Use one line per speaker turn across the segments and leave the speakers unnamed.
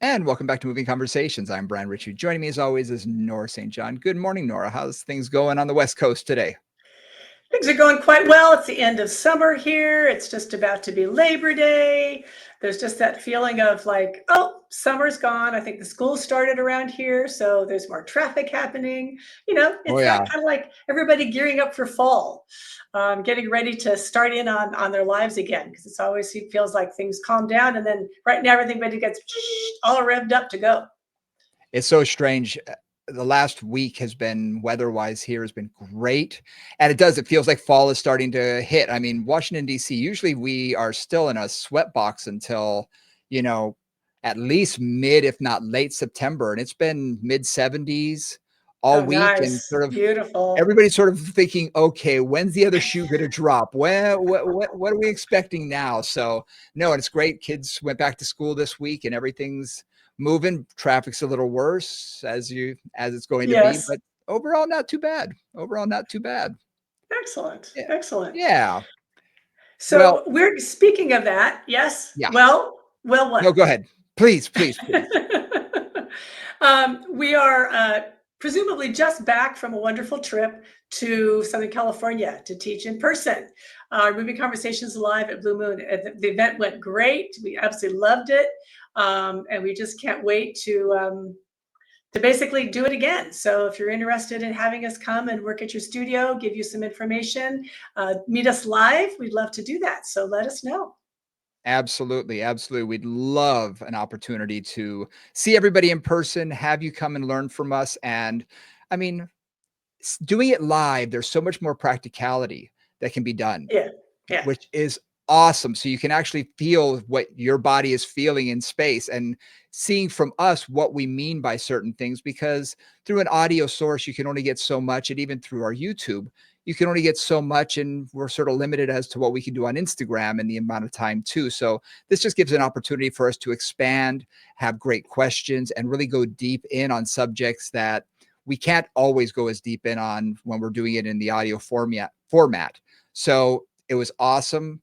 And welcome back to Moving Conversations. I'm Brian Ritchie. Joining me as always is Nora St. John. Good morning, Nora. How's things going on the West Coast today?
Things are going quite well. It's the end of summer here. It's just about to be Labor Day. There's just that feeling of like, oh, summer's gone. I think the school started around here, so there's more traffic happening.
Oh,
It's
yeah.
that kind of like everybody gearing up for fall, getting ready to start in on their lives again, because it's always it feels like things calm down, and then right now everybody gets all revved up to go.
It's so strange. The last week has been weather-wise here has been great. And it feels like fall is starting to hit. I mean, Washington, D.C., usually we are still in a sweat box until, you know, at least mid, if not late September. And it's been mid 70s all
Oh,
week and
nice,
sort of
beautiful.
everybody's sort of thinking, okay, when's the other shoe going to drop? What are we expecting now? So no, and it's great. Kids went back to school this week and everything's moving. Traffic's a little worse as it's going to be,
Yes,
but overall not too bad. Overall not too bad.
excellent,
Yeah.
excellent.
Yeah. Well,
So we're speaking of that. Yes.
yeah.
Well,
No,
what?
go ahead. Please, please, please.
We are presumably just back from a wonderful trip to Southern California to teach in person. Our Moving Conversations Live at Blue Moon. The event went great. We absolutely loved it. And we just can't wait to basically do it again. So if you're interested in having us come and work at your studio, give you some information, meet us live, we'd love to do that. So let us know.
Absolutely, absolutely. We'd love an opportunity to see everybody in person, have you come and learn from us. And I mean, doing it live, there's so much more practicality that can be done,
Yeah. Yeah.
which is awesome. So you can actually feel what your body is feeling in space and seeing from us what we mean by certain things, because through an audio source, you can only get so much. And even through our YouTube, you can only get so much. And we're sort of limited as to what we can do on Instagram and the amount of time too. So this just gives an opportunity for us to expand, have great questions, and really go deep in on subjects that we can't always go as deep in on when we're doing it in the audio format. So it was awesome.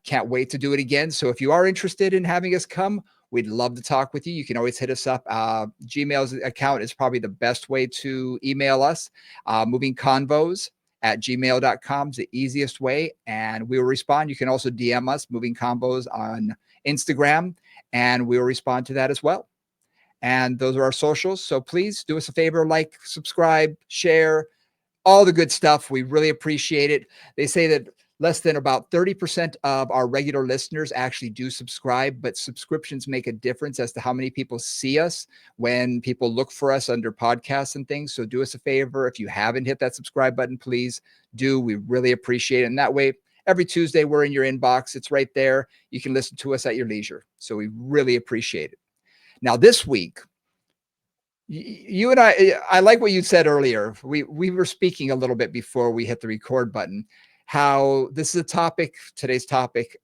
Can't wait to do it again. So if you are interested in having us come, we'd love to talk with you. You can always hit us up. Gmail's account is probably the best way to email us. Movingconvos@gmail.com is the easiest way, and we will respond. You can also DM us, Moving Convos, on Instagram, and we will respond to that as well. And those are our socials. So please do us a favor, like, subscribe, share, all the good stuff. We really appreciate it. They say that less than about 30% of our regular listeners actually do subscribe, but subscriptions make a difference as to how many people see us when people look for us under podcasts and things. So do us a favor. If you haven't hit that subscribe button, please do. We really appreciate it. And that way, every Tuesday, we're in your inbox. It's right there. You can listen to us at your leisure. So we really appreciate it. Now, this week, you and I like what you said earlier. We were speaking a little bit before we hit the record button, how this is a topic, today's topic.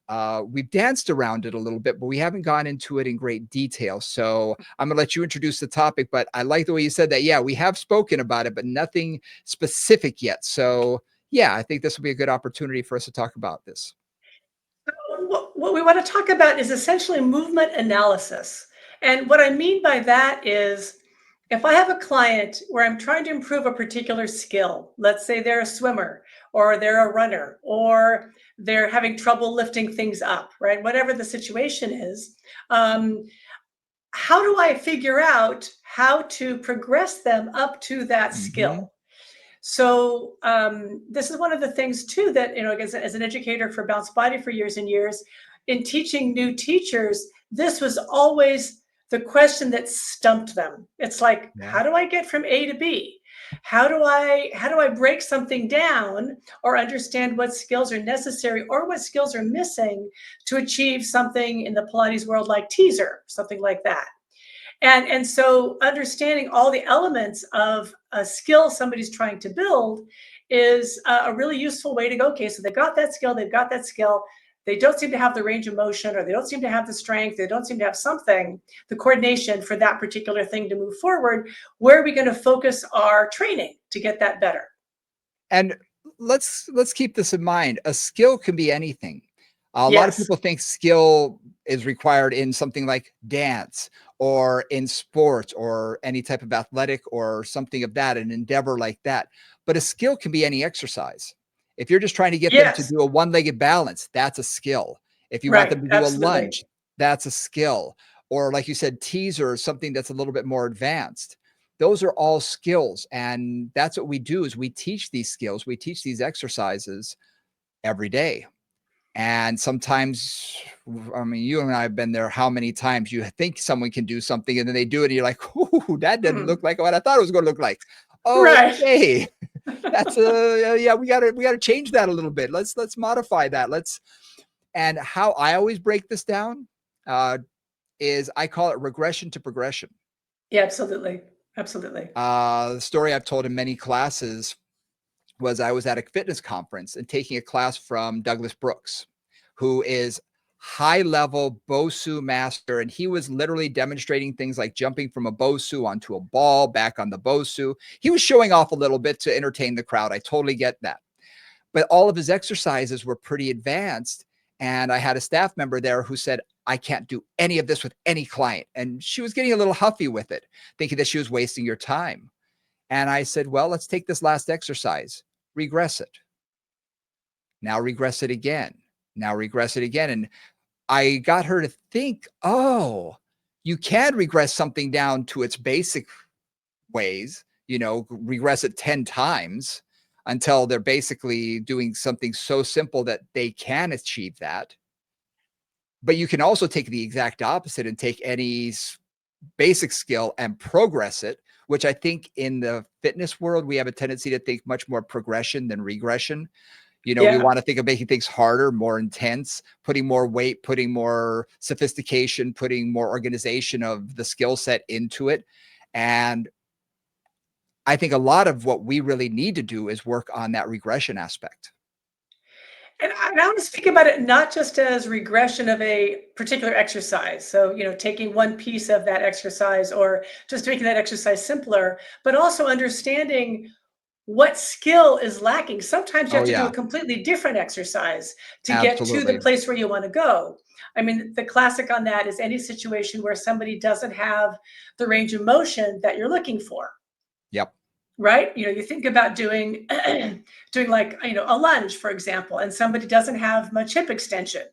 We've danced around it a little bit, but we haven't gone into it in great detail. So I'm gonna let you introduce the topic, but I like the way you said that. Yeah, we have spoken about it, but nothing specific yet. So yeah, I think this will be a good opportunity for us to talk about this.
What we want to talk about is essentially movement analysis. And what I mean by that is if I have a client where I'm trying to improve a particular skill, let's say they're a swimmer or they're a runner or they're having trouble lifting things up, right? Whatever the situation is, um, how do I figure out how to progress them up to that
Hmm.
skill? So this is one of the things too that as an educator for Bounce Body for years and years, in teaching new teachers, this was always the question that stumped them. It's like,
Yeah.
how do I get from A to B? How do I break something down or understand what skills are necessary or what skills are missing to achieve something in the Pilates world like teaser, something like that? And so understanding all the elements of a skill somebody's trying to build is a really useful way to go. Okay, so they've got that skill, they don't seem to have the range of motion, or they don't seem to have the strength, they don't seem to have something, the coordination for that particular thing to move forward. Where are we going to focus our training to get that better?
And let's keep this in mind. A skill can be anything. A lot of
Yes.
people think skill is required in something like dance or in sports or any type of athletic or something of that, an endeavor like that. But a skill can be any exercise. If you're just trying to get them to
Yes.
do a one-legged balance, that's a skill. If you want
Right.
them to do a
Absolutely.
lunge, that's a skill. Or like you said, teaser, something that's a little bit more advanced. Those are all skills. And that's what we do is we teach these skills. We teach these exercises every day. And sometimes, I mean, you and I have been there how many times you think someone can do something and then they do it and you're like, "Ooh, that doesn't
Hmm.
look like what I thought it was gonna look like." Oh,
Right.
okay. That's yeah, we gotta change that a little bit. Let's modify that. Let's and how I always break this down, is I call it regression to progression.
Yeah, absolutely. Absolutely.
The story I've told in many classes was I was at a fitness conference and taking a class from Douglas Brooks, who is high level Bosu master. And he was literally demonstrating things like jumping from a Bosu onto a ball, back on the Bosu. He was showing off a little bit to entertain the crowd. I totally get that. But all of his exercises were pretty advanced. And I had a staff member there who said, I can't do any of this with any client. And she was getting a little huffy with it, thinking that she was wasting your time. And I said, well, let's take this last exercise, regress it. Now regress it again. Now regress it again. And I got her to think, oh, you can regress something down to its basic ways, regress it 10 times until they're basically doing something so simple that they can achieve that. But you can also take the exact opposite and take any basic skill and progress it, which I think in the fitness world, we have a tendency to think much more progression than regression. We
Yeah.
want to think of making things harder, more intense, putting more weight, putting more sophistication, putting more organization of the skill set into it. And I think a lot of what we really need to do is work on that regression aspect.
And I want to speak about it not just as regression of a particular exercise. So, taking one piece of that exercise or just making that exercise simpler, but also understanding what skill is lacking. Sometimes you
Oh,
have to do a
yeah,
completely different exercise to get to the
absolutely.
place where you want to go. I mean, the classic on that is any situation where somebody doesn't have the range of motion that you're looking for.
Yep.
Right? You think about doing doing like, a lunge, for example, and somebody doesn't have much hip extension.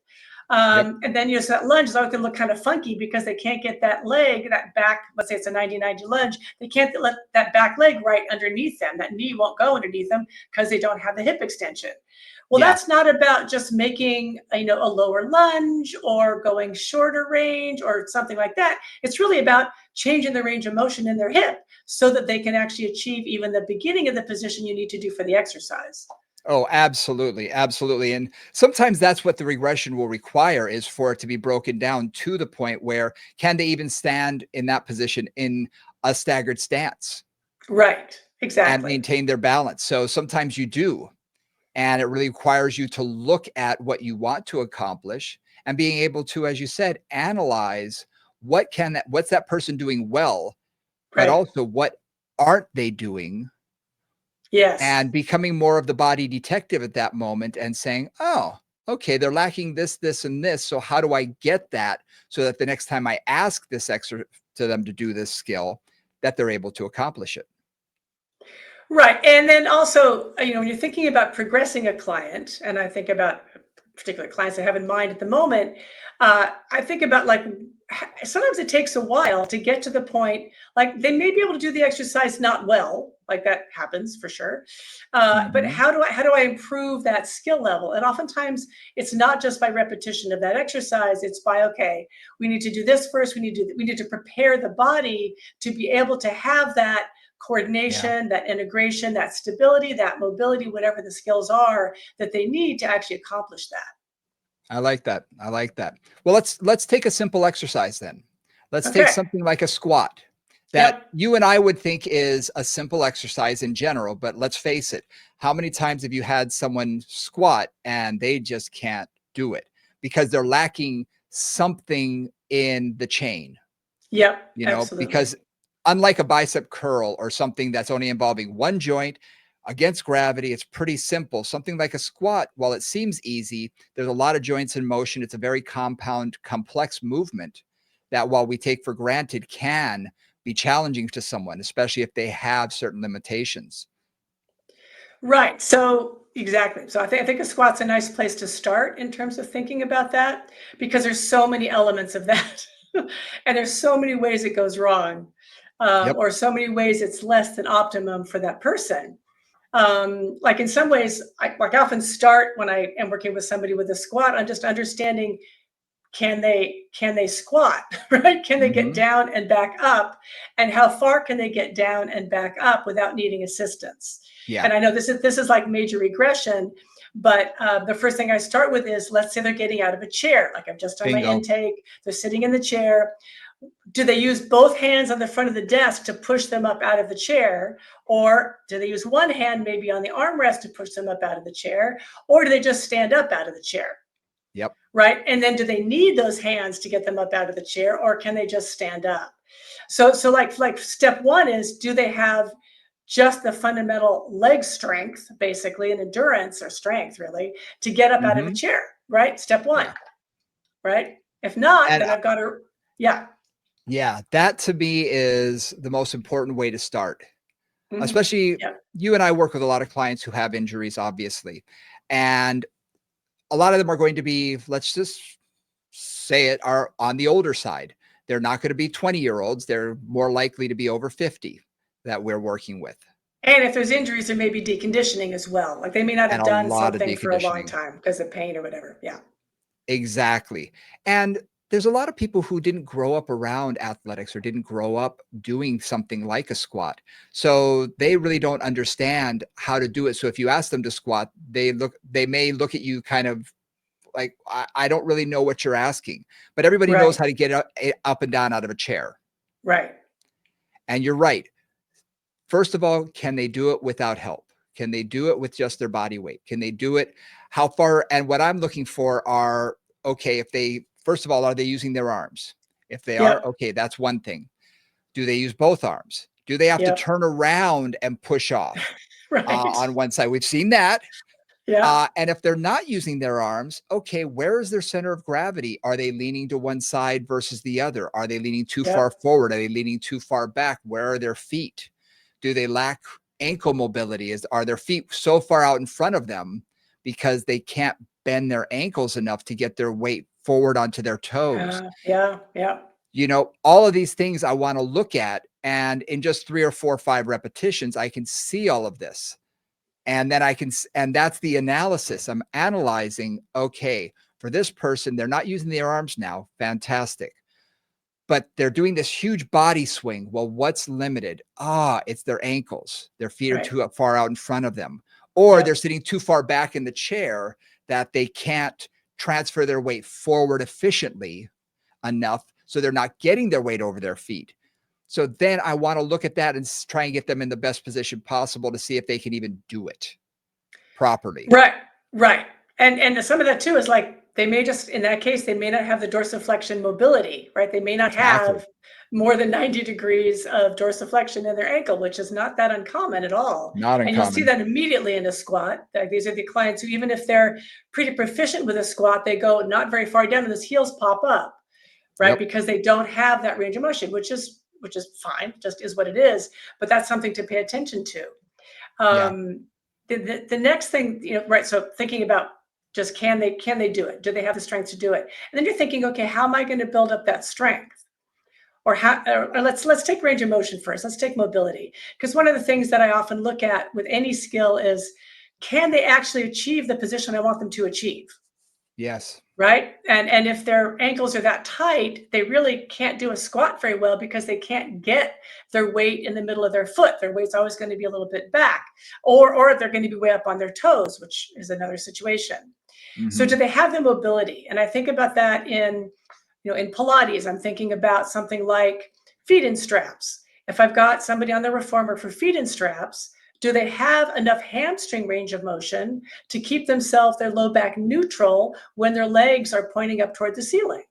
Yep.
And then so that lunge is always going to look kind of funky because they can't get that leg, that back, let's say it's a 90-90 lunge, they can't let that back leg right underneath them. That knee won't go underneath them because they don't have the hip extension. Well,
Yeah.
that's not about just making, a lower lunge or going shorter range or something like that. It's really about changing the range of motion in their hip so that they can actually achieve even the beginning of the position you need to do for the exercise.
Oh, absolutely. Absolutely. And sometimes that's what the regression will require is for it to be broken down to the point where can they even stand in that position in a staggered stance
Right.
and
Exactly.
maintain their balance. So sometimes you do. And it really requires you to look at what you want to accomplish and being able to, as you said, analyze what's that person doing well, but
Right.
also what aren't they doing,
Yes.
and becoming more of the body detective at that moment and saying, oh, okay, they're lacking this, this, and this. So how do I get that so that the next time I ask this extra to them to do this skill, that they're able to accomplish it?
Right. And then also, when you're thinking about progressing a client, and I think about particular clients I have in mind at the moment, I think about like sometimes it takes a while to get to the point, like they may be able to do the exercise not well, like that happens for sure. But
Mhm.
how do I improve that skill level? And oftentimes it's not just by repetition of that exercise, it's by okay, we need to do this first, we need to prepare the body to be able to have that
Yeah.
coordination, that integration, that stability, that mobility, whatever the skills are that they need to actually accomplish that.
I like that. I like that. Well, let's take a simple exercise then. Let's take
Okay.
something like a squat that
Yep.
you and I would think is a simple exercise in general, but let's face it. How many times have you had someone squat and they just can't do it because they're lacking something in the chain,
Yep.
because
Absolutely.
unlike a bicep curl or something that's only involving one joint, Against gravity, it's pretty simple. Something like a squat, while it seems easy, there's a lot of joints in motion. It's a very compound, complex movement that, while we take for granted, can be challenging to someone, especially if they have certain limitations.
Right. So exactly. So I think a squat's a nice place to start in terms of thinking about that because there's so many elements of that, and there's so many ways it goes wrong,
Yep.
or so many ways it's less than optimum for that person. Like in some ways, I often start when I am working with somebody with a squat on just understanding, can they squat, right? Can they get
Hmm.
down and back up, and how far can they get down and back up without needing assistance?
Yeah.
And I know this is like major regression, but the first thing I start with is, let's say they're getting out of a chair, like I've just done my
Bingo.
intake, they're sitting in the chair. Do they use both hands on the front of the desk to push them up out of the chair, or do they use one hand maybe on the armrest to push them up out of the chair, or do they just stand up out of the chair?
Yep.
Right? And then do they need those hands to get them up out of the chair, or can they just stand up? So like step one is, do they have just the fundamental leg strength, basically, and endurance or strength really, to get up out of a
Hmm.
chair, right? Step one,
Yeah.
right? If not,
And
then I've got to, yeah.
yeah, that to me is the most important way to start.
Mhm.
Especially,
Yeah,
you and I work with a lot of clients who have injuries, obviously. And a lot of them are going to be, let's just say it, are on the older side. They're not going to be 20-year-olds. They're more likely to be over 50 that we're working with,
and if there's injuries, there may be deconditioning as well. Like they may not
and
have
a
done
lot of
something for a long
deconditioning.
time because of pain or whatever. Yeah.
Exactly. And there's a lot of people who didn't grow up around athletics or didn't grow up doing something like a squat. So they really don't understand how to do it. So if you ask them to squat, they may look at you kind of like, I don't really know what you're asking. But everybody knows
Right.
how to get up and down out of a chair.
Right.
And you're right. First of all, can they do it without help? Can they do it with just their body weight? Can they do it? How far? And what I'm looking for are, okay, if they, first of all, are they using their arms? If they are,
Yep.
okay, that's one thing. Do they use both arms? Do they have to
Yep.
turn around and push off
Right.
on one side? We've seen that.
Yeah.
And if they're not using their arms, okay, where is their center of gravity? Are they leaning to one side versus the other? Are they leaning too far
Yep.
forward? Are they leaning too far back? Where are their feet? Do they lack ankle mobility? Are their feet so far out in front of them because they can't bend their ankles enough to get their weight forward onto their toes?
Yeah. Yeah. Yeah.
All of these things I want to look at. And in just 3 or 4 or 5 repetitions, I can see all of this. And then and that's the analysis. I'm analyzing, okay, for this person, they're not using their arms now. Fantastic. But they're doing this huge body swing. Well, what's limited? It's their ankles. Their feet are
Right.
too far out in front of them, or they're
Yep.
sitting too far back in the chair that they can't transfer their weight forward efficiently enough. So they're not getting their weight over their feet. So then I want to look at that and try and get them in the best position possible to see if they can even do it properly.
Right. Right. And some of that too is like they may just, in that case, they may not have the dorsiflexion mobility, right? They may not
Exactly.
have more than 90 degrees of dorsiflexion in their ankle, which is not that uncommon at all.
Not
And you'll see
uncommon.
that immediately in a squat. Like these are the clients who, even if they're pretty proficient with a squat, they go not very far down and those heels pop up, right?
Yep.
Because they don't have that range of motion, which is fine, just is what it is. But that's something to pay attention to.
Yeah.
Um, the next thing, right? So thinking about just, can they do it? Do they have the strength to do it? And then you're thinking, okay, how am I going to build up that strength? Or how? Or let's take range of motion first. Let's take mobility, because one of the things that I often look at with any skill is, can they actually achieve the position I want them to achieve?
Yes.
Right? And if their ankles are that tight, they really can't do a squat very well because they can't get their weight in the middle of their foot. Their weight's always going to be a little bit back, or they're going to be way up on their toes, which is another situation. So do
Hmm.
they have the mobility? And I think about that in Pilates. I'm thinking about something like feet in straps. If I've got somebody on the reformer for feet in straps, do they have enough hamstring range of motion to keep themselves, their low back, neutral when their legs are pointing up toward the ceiling?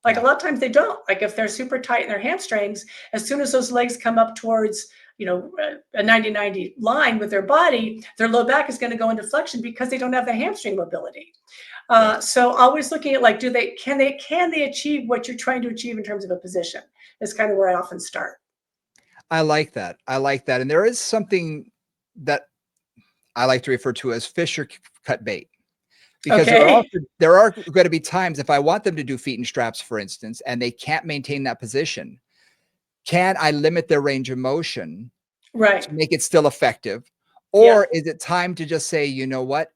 Like a
Yeah.
lot of times they don't. Like if they're super tight in their hamstrings, as soon as those legs come up towards a 90-90 line with their body, their low back is going to go into flexion because they don't have the hamstring mobility.
Yes.
So always looking at like, can they achieve what you're trying to achieve in terms of a position is kind of where I often start.
I like that. I like that. And there is something that I like to refer to as fish or cut bait. Because
Okay.
there are going to be times if I want them to do feet and straps, for instance, and they can't maintain that position, can I limit their range of motion
Right.
to make it still effective?
Yeah.
Or is it time to just say, you know what?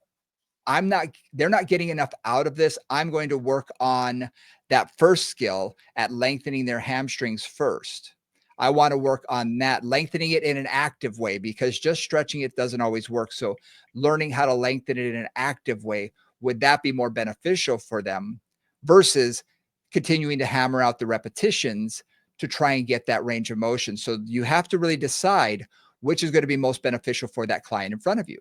They're not getting enough out of this. I'm going to work on that first skill at lengthening their hamstrings first. I want to work on that, lengthening it in an active way, because just stretching it doesn't always work. So learning how to lengthen it in an active way, would that be more beneficial for them versus continuing to hammer out the repetitions to try and get that range of motion? So you have to really decide which is going to be most beneficial for that client in front of you.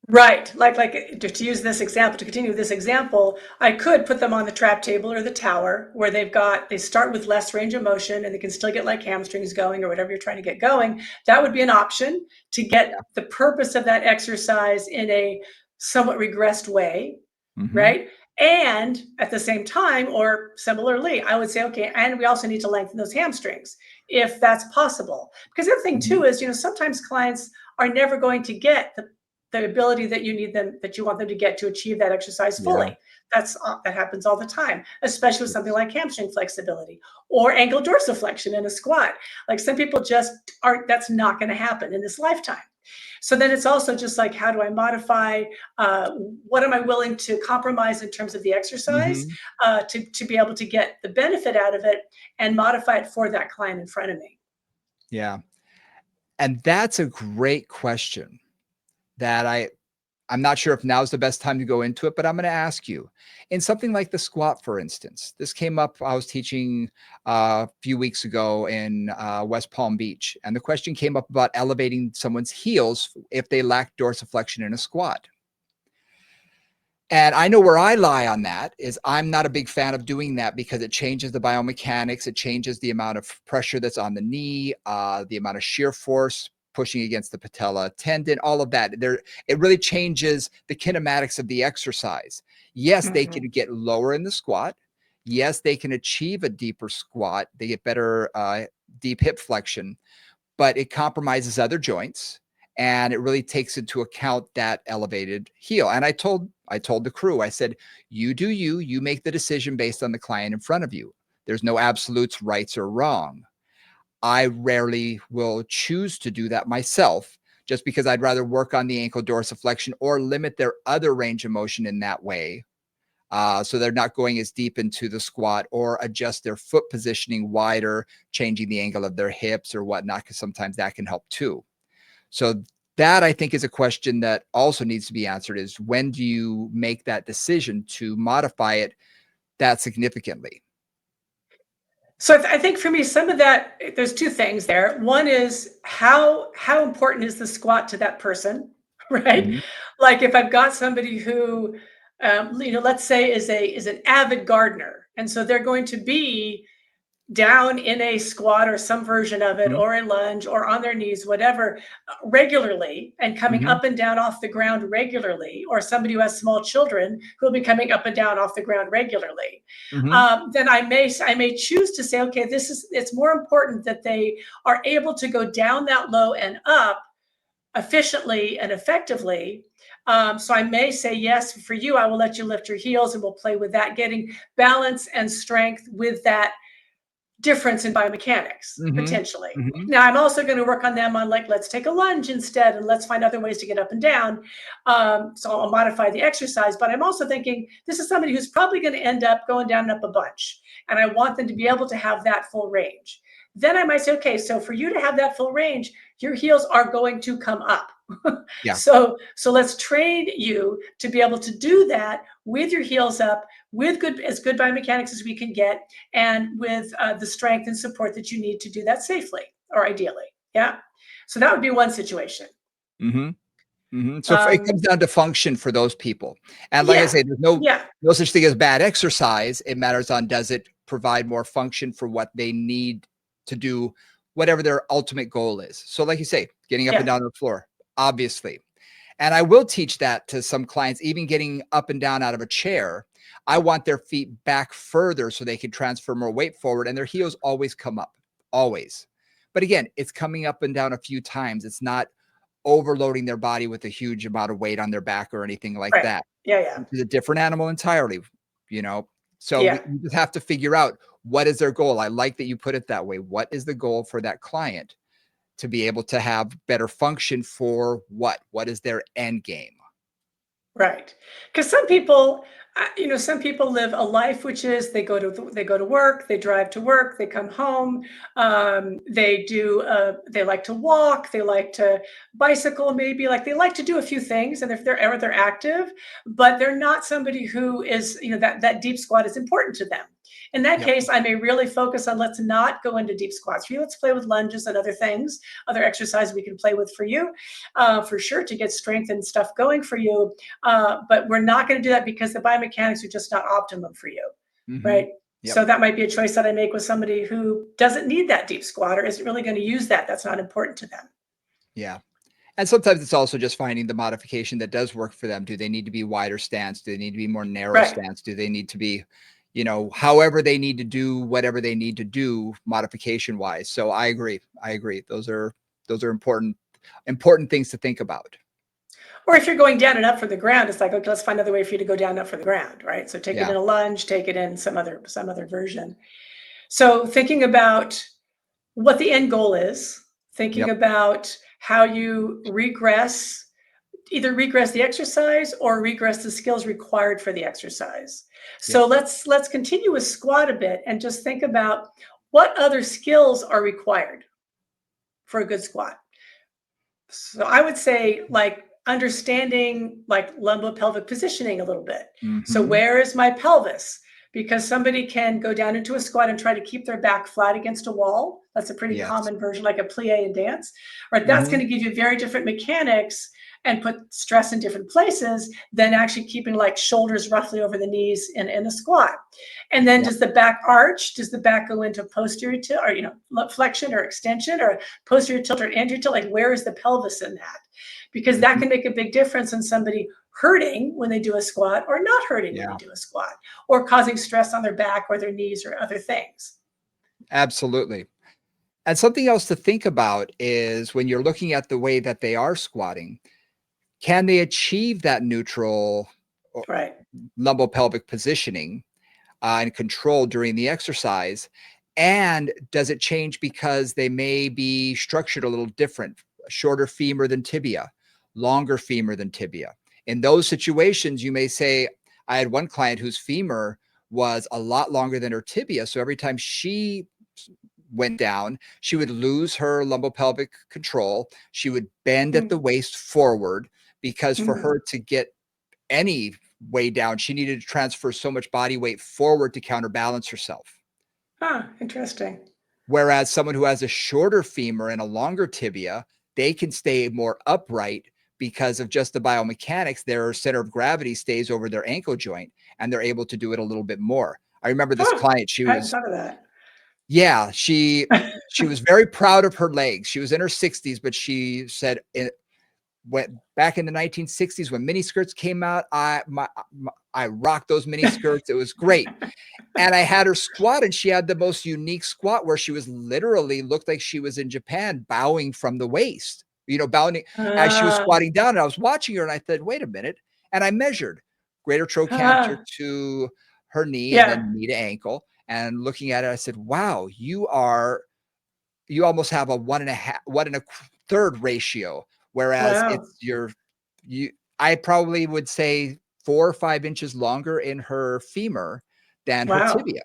Right. Like to use this example, to continue this example, I could put them on the trap table or the tower where they start with less range of motion and they can still get like hamstrings going or whatever you're trying to get going. That would be an option to get the purpose of that exercise in a somewhat regressed way.
Mhm.
Right. And at the same time, or similarly, I would say, okay, and we also need to lengthen those hamstrings if that's possible. Because the other thing
Mhm.
too is, sometimes clients are never going to get the ability that you want them to get to achieve that exercise
Yeah.
fully. That happens all the time, especially with something like hamstring flexibility or ankle dorsiflexion in a squat. Like some people just aren't, that's not going to happen in this lifetime. So then it's also just like, how do I modify? What am I willing to compromise in terms of the exercise
Mhm.
to be able to get the benefit out of it and modify it for that client in front of me?
Yeah. And that's a great question that I'm not sure if now's the best time to go into it, but I'm going to ask you. In something like the squat, for instance, this came up. I was teaching a few weeks ago in West Palm Beach, and the question came up about elevating someone's heels if they lack dorsiflexion in a squat. And I know where I lie on that is I'm not a big fan of doing that because it changes the biomechanics. It changes the amount of pressure that's on the knee, the amount of shear force pushing against the patella tendon, all of that. It really changes the kinematics of the exercise. Yes, they
Mhm.
can get lower in the squat. Yes, they can achieve a deeper squat. They get better deep hip flexion, but it compromises other joints and it really takes into account that elevated heel. And I told the crew, I said, you do you make the decision based on the client in front of you. There's no absolutes rights or wrong. I rarely will choose to do that myself just because I'd rather work on the ankle dorsiflexion or limit their other range of motion in that way. So they're not going as deep into the squat or adjust their foot positioning wider, changing the angle of their hips or whatnot, because sometimes that can help too. So that I think is a question that also needs to be answered is when do you make that decision to modify it that significantly?
So I think for me, some of that, there's two things there. One is how important is the squat to that person, right?
Mhm,
Like if I've got somebody who, let's say is an avid gardener, and so they're going to be down in a squat or some version of it,
mhm,
or a lunge, or on their knees, whatever, regularly, and coming
mhm,
up and down off the ground regularly, or somebody who has small children who will be coming up and down off the ground regularly,
mhm,
then I may choose to say, okay, it's more important that they are able to go down that low and up efficiently and effectively. So I may say, yes, for you, I will let you lift your heels and we'll play with that, getting balance and strength with that difference in biomechanics
mhm,
potentially.
mhm,
Now I'm also going to work on them on like, let's take a lunge instead and let's find other ways to get up and down. So I'll modify the exercise, but I'm also thinking this is somebody who's probably going to end up going down and up a bunch, and I want them to be able to have that full range. Then I might say, okay, so for you to have that full range, your heels are going to come up.
yeah,
So let's train you to be able to do that with your heels up, with good biomechanics as we can get, and with the strength and support that you need to do that safely or ideally. Yeah. So that would be one situation.
mhm, mhm. So it
Um,
comes down to function for those people. And like I
yeah.
say, there's no
Yeah.
no such thing as bad exercise. It matters on does it provide more function for what they need to do whatever their ultimate goal is. So like you say, getting up and
Yeah.
down the floor, obviously. And I will teach that to some clients, even getting up and down out of a chair. I want their feet back further so they can transfer more weight forward and their heels always come up, always. But again, it's coming up and down a few times. It's not overloading their body with a huge amount of weight on their back or anything like
Right.
that.
Yeah, yeah.
Which is a different animal entirely, you know? So
Yeah.
we just have to figure out what is their goal. I like that you put it that way. What is the goal for that client to be able to have better function for what? What is their end game?
Right. Because some people, some people live a life which is they go to work, they drive to work, they come home, they like to walk, they like to bicycle, maybe like they like to do a few things, and if they're active, but they're not somebody who is that deep squat is important to them. In that
Yep.
case, I may really focus on let's not go into deep squats for you. Let's play with lunges and other things, other exercises we can play with for you, for sure, to get strength and stuff going for you, but we're not going to do that because the biomechanics are just not optimum for you,
Mhm.
right?
Yep.
So that might be a choice that I make with somebody who doesn't need that deep squat or isn't really going to use that. That's not important to them.
Yeah. And sometimes it's also just finding the modification that does work for them. Do they need to be wider stance? Do they need to be more narrow
Right.
stance? Do they need to be, however they need to do whatever they need to do modification wise? So I agree. I agree. Those are important things to think about.
Or if you're going down and up from the ground, it's like, okay, let's find another way for you to go down and up from the ground, right? So take it
Yeah.
in a lunge, take it in some other version. So thinking about what the end goal is, thinking
Yep.
about how you either regress the exercise or regress the skills required for the exercise.
Yep.
So let's continue with squat a bit and just think about what other skills are required for a good squat. So I would say like understanding like lumbopelvic positioning a little bit. So
Mhm.
where is my pelvis? Because somebody can go down into a squat and try to keep their back flat against a wall. That's a pretty
Yes.
common version, like a plie in dance. Right? That's going
Mhm.
to give you very different mechanics and put stress in different places than actually keeping like shoulders roughly over the knees in a squat. And then
Yep.
does the back arch? Does the back go into posterior tilt or flexion or extension or posterior tilt or anterior tilt? Like where is the pelvis in that? Because that
Mhm.
can make a big difference in somebody hurting when they do a squat or not hurting when they
Yeah.
do a squat or causing stress on their back or their knees or other things.
Absolutely. And something else to think about is when you're looking at the way that they are squatting, can they achieve that neutral o-
Right.
lumbopelvic positioning and control during the exercise? And does it change because they may be structured a little different, shorter femur than tibia, longer femur than tibia? In those situations, you may say, I had one client whose femur was a lot longer than her tibia. So every time she went down, she would lose her lumbopelvic control. She would bend at the
Mm-hmm.
waist forward because for
Mm-hmm.
her to get any way down, she needed to transfer so much body weight forward to counterbalance herself.
Huh, interesting.
Whereas someone who has a shorter femur and a longer tibia, they can stay more upright because of just the biomechanics. Their center of gravity stays over their ankle joint and they're able to do it a little bit more. I remember this
Huh,
client,
I hadn't thought of that.
yeah, she was very proud of her legs. She was in her 60s, but she said it went back in the 1960s when mini skirts came out. I rocked those mini skirts. It was great. And I had her squat and she had the most unique squat where she was literally looked like she was in Japan bowing from the waist, bowing as she was
Ah,
squatting down. And I was watching her and I said, wait a minute. And I measured greater trochanter
ah,
to her knee and
yeah.
then knee to ankle. And looking at it, I said, wow, you almost have a 1.5 ratio. Whereas
Wow.
it's you, I probably would say 4 or 5 inches longer in her femur than her
Wow.
tibia.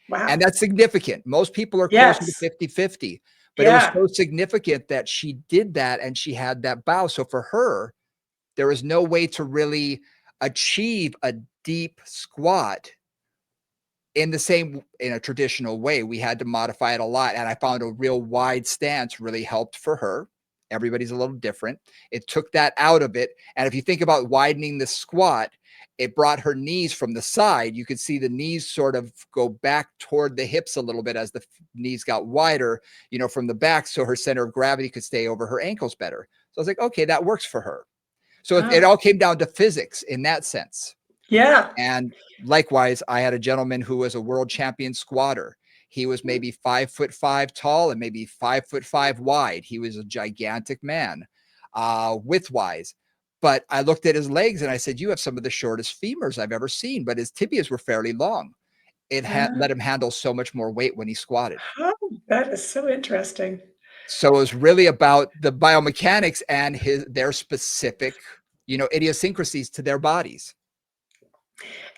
And
Wow.
that's significant. Most people are closer to
Yes.
50-50, but it was
Yeah.
so significant that she did that and she had that bow. So for her, there was no way to really achieve a deep squat in a traditional way. We had to modify it a lot. And I found a real wide stance really helped for her. Everybody's a little different. It took that out of it. And if you think about widening the squat, it brought her knees from the side. You could see the knees sort of go back toward the hips a little bit as the knees got wider, from the back, so her center of gravity could stay over her ankles better. So I was like, okay, that works for her. So it
Ah,
all came down to physics in that sense.
yeah.
And likewise, I had a gentleman who was a world champion squatter. He was maybe 5'5" tall and maybe 5'5" wide. He was a gigantic man, width-wise. But I looked at his legs and I said, "You have some of the shortest femurs I've ever seen," but his tibias were fairly long. It
Ah,
let him handle so much more weight when he squatted.
oh, that is so interesting.
So it was really about the biomechanics and their specific, idiosyncrasies to their bodies.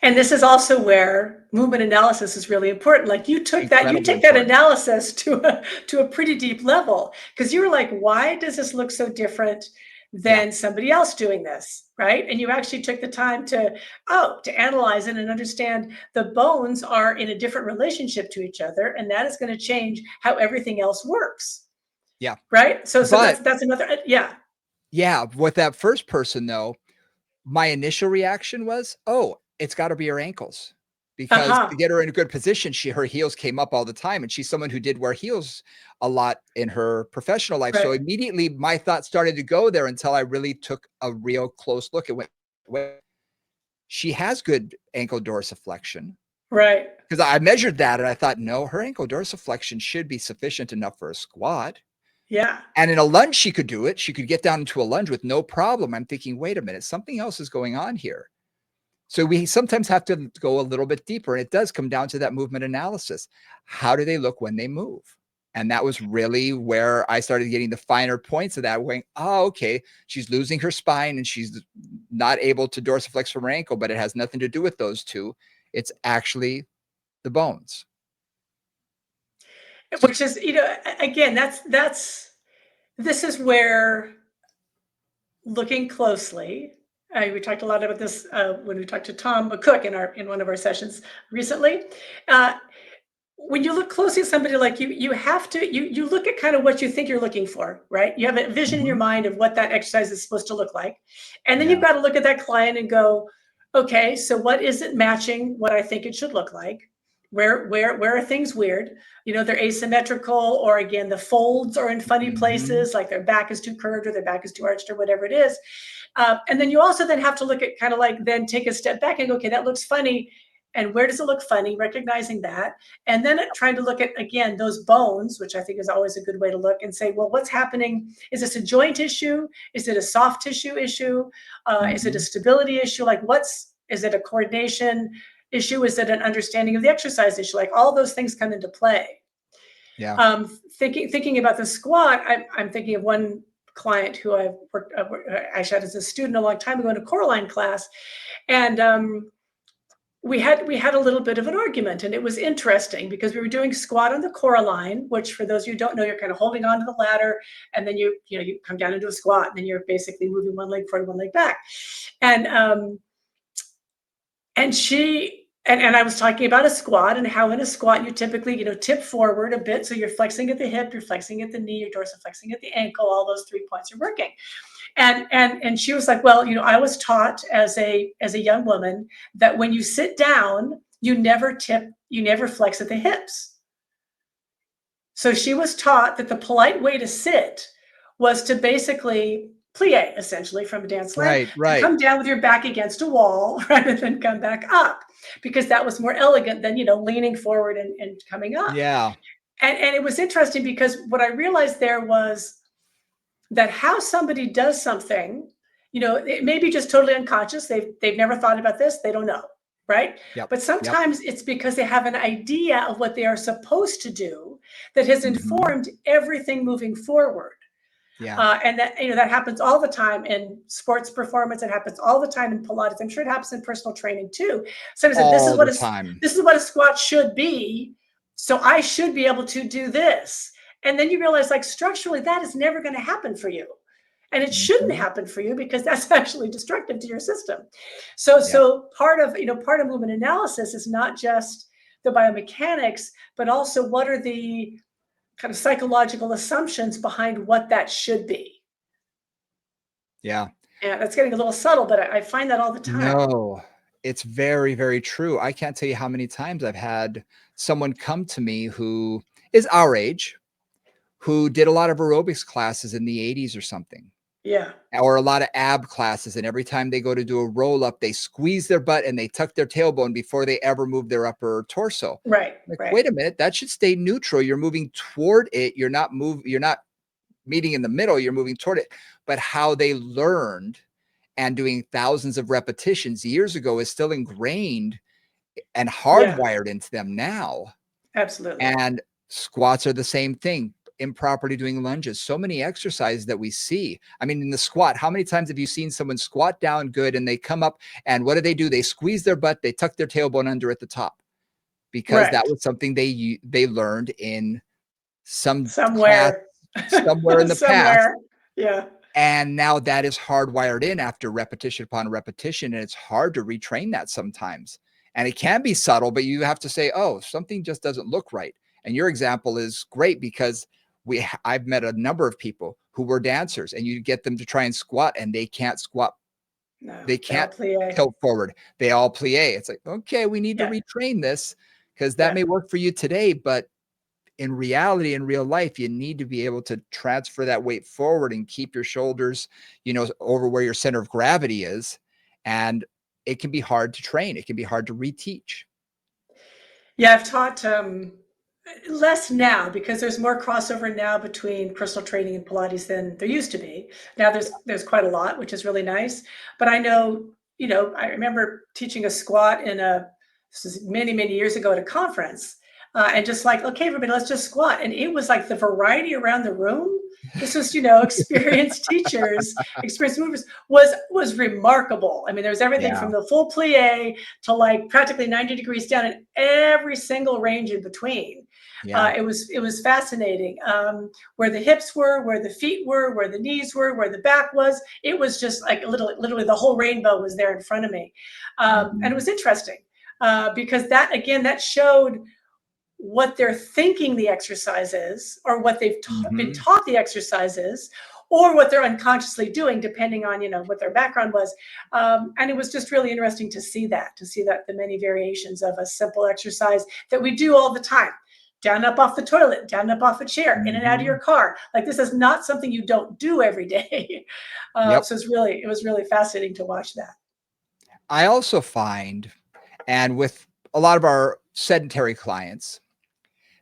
And this is also where movement analysis is really important. Like you
Incredibly
take that
important.
analysis to a pretty deep level because you were like, why does this look so different
Yeah.
than somebody else doing this? Right. And you actually took the time to analyze it and understand the bones are in a different relationship to each other. And that is going to change how everything else works.
Yeah.
Right. So
But
that's another, yeah.
yeah, with that first person though, my initial reaction was, "Oh, it's gotta be her ankles." Because
Uh-huh.
to get her in a good position, her heels came up all the time, and she's someone who did wear heels a lot in her professional life, so
Right.
immediately my thoughts started to go there until I really took a real close look and wait, she has good ankle dorsiflexion,
Right.
because I measured that and I thought, "No, her ankle dorsiflexion should be sufficient enough for a squat."
Yeah.
And in a lunge, she could do it. She could get down into a lunge with no problem. I'm thinking, "Wait a minute, something else is going on here." So we sometimes have to go a little bit deeper, and it does come down to that movement analysis. How do they look when they move? And that was really where I started getting the finer points of that, going, "Oh, okay, she's losing her spine and she's not able to dorsiflex from her ankle, but it has nothing to do with those two. It's actually the bones." So
Which is, again, this is where looking closely. We talked a lot about this when we talked to Tom Cook in one of our sessions recently. Uh, when you look closely at somebody like you have to you look at kind of what you think you're looking for, right? You have a vision in your
mhm,
mind of what that exercise is supposed to look like, and then
yeah,
you've got to look at that client and go, okay, so what isn't matching what I think it should look like? Where are things weird? They're asymmetrical, or again, the folds are in funny
mhm,
places, like their back is too curved or their back is too arched or whatever it is. And then you also then have to look at kind of like then take a step back and go, okay, that looks funny. And where does it look funny? Recognizing that. And then trying to look at, again, those bones, which I think is always a good way to look and say, well, what's happening? Is this a joint issue? Is it a soft tissue issue? Is it a
mhm,
stability issue? Like is it a coordination issue? Is it an understanding of the exercise issue? Like all those things come into play.
yeah,
Thinking about the squat, I'm thinking of one client who I've worked, actually had as a student a long time ago in a Coraline class, and we had a little bit of an argument, and it was interesting because we were doing squat on the Coraline, which for those of you who don't know, you're kind of holding onto the ladder, and then you come down into a squat, and then you're basically moving one leg forward, one leg back, and and I was talking about a squat and how in a squat you typically, tip forward a bit. So you're flexing at the hip, you're flexing at the knee, you're dorsiflexing at the ankle, all those 3 points are working. And she was like, well, I was taught as a young woman that when you sit down, you never tip, you never flex at the hips. So she was taught that the polite way to sit was to basically plie, essentially, from a dance slam,
right,
to
right,
come down with your back against a wall rather than come back up, because that was more elegant than, leaning forward and coming up.
yeah,
And it was interesting because what I realized there was that how somebody does something, it may be just totally unconscious. They've never thought about this. They don't know, right?
yep,
But
yep,
sometimes it's because they have an idea of what they are supposed to do that has
mhm,
informed everything moving forward.
yeah,
And that happens all the time in sports performance. It happens all the time in Pilates. I'm sure it happens in personal training too. Somebody said,
all the time.
this is what a squat should be. So I should be able to do this. And then you realize, like, structurally, that is never going to happen for you. And it shouldn't
Mhm,
happen for you because that's actually destructive to your system. So,
yep,
so part of movement analysis is not just the biomechanics, but also what are the kind of psychological assumptions behind what that should be.
yeah.
And that's getting a little subtle, but I find that all the time.
No. It's very, very true. I can't tell you how many times I've had someone come to me who is our age, who did a lot of aerobics classes in the 80s or something,
Yeah.
or a lot of ab classes. And every time they go to do a roll up, they squeeze their butt and they tuck their tailbone before they ever move their upper torso.
Right.
Like,
Right.
wait a minute, that should stay neutral. You're moving toward it. You're not meeting in the middle, you're moving toward it. But how they learned and doing thousands of repetitions years ago is still ingrained and
Yeah.
hardwired into them now.
Absolutely.
And squats are the same thing. Improperly doing lunges, so many exercises that we see. I mean, in the squat, how many times have you seen someone squat down good and they come up and what do? They squeeze their butt, they tuck their tailbone under at the top because that
Right.
was something they learned in some class
Somewhere.
somewhere in the past.
Somewhere. Yeah.
And now that is hardwired in after repetition upon repetition. And it's hard to retrain that sometimes. And it can be subtle, but you have to say, oh, something just doesn't look right. And your example is great because I've met a number of people who were dancers and you get them to try and squat and they can't squat.
No,
They
they'll
can't
plie.
tilt forward. They all plie. It's like, okay, we need to
Yeah.
retrain this because that
Yeah.
may work for you today, but in reality, in real life, you need to be able to transfer that weight forward and keep your shoulders, over where your center of gravity is. And it can be hard to train. It can be hard to reteach.
Yeah. I've taught less now because there's more crossover now between personal training and Pilates than there used to be. Now there's quite a lot, which is really nice. But I know, I remember teaching a squat this is many, many years ago at a conference. And just like, okay, everybody, let's just squat. And it was like the variety around the room. This was, experienced teachers, experienced movers was remarkable. I mean, there was everything
Yeah.
from the full plie to like practically 90 degrees down and every single range in between.
Yeah.
It was fascinating, where the hips were, where the feet were, where the knees were, where the back was. It was just like literally the whole rainbow was there in front of me, and it
Mhm.
was interesting because that showed what they're thinking the exercise is, or what they've been
Mhm.
taught the exercise is, or what they're unconsciously doing, depending on what their background was. And it was just really interesting to see that the many variations of a simple exercise that we do all the time. Down up off the toilet, down up off a chair, in and out of
Mhm.
your car. Like, this is not something you don't do every day.
Yep.
So it was really fascinating to watch that.
I also find, and with a lot of our sedentary clients,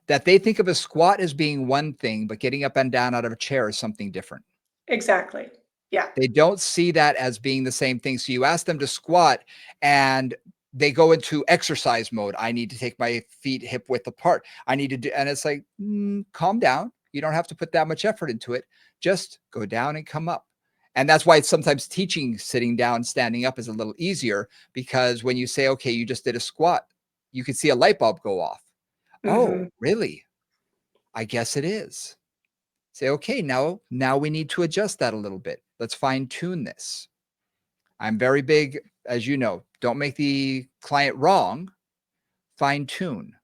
that they think of a squat as being one thing, but getting up and down out of a chair is something different.
Exactly. Yeah.
They don't see that as being the same thing. So you ask them to squat and they go into exercise mode. I need to take my feet hip width apart. I need to do, and it's like, calm down. You don't have to put that much effort into it. Just go down and come up. And that's why it's sometimes teaching sitting down, standing up is a little easier because when you say, okay, you just did a squat, you can see a light bulb go off. Oh,
Hmm.
really? I guess it is. Say, okay, now we need to adjust that a little bit. Let's fine tune this. I'm very big, as you know, don't make the client wrong, fine tune.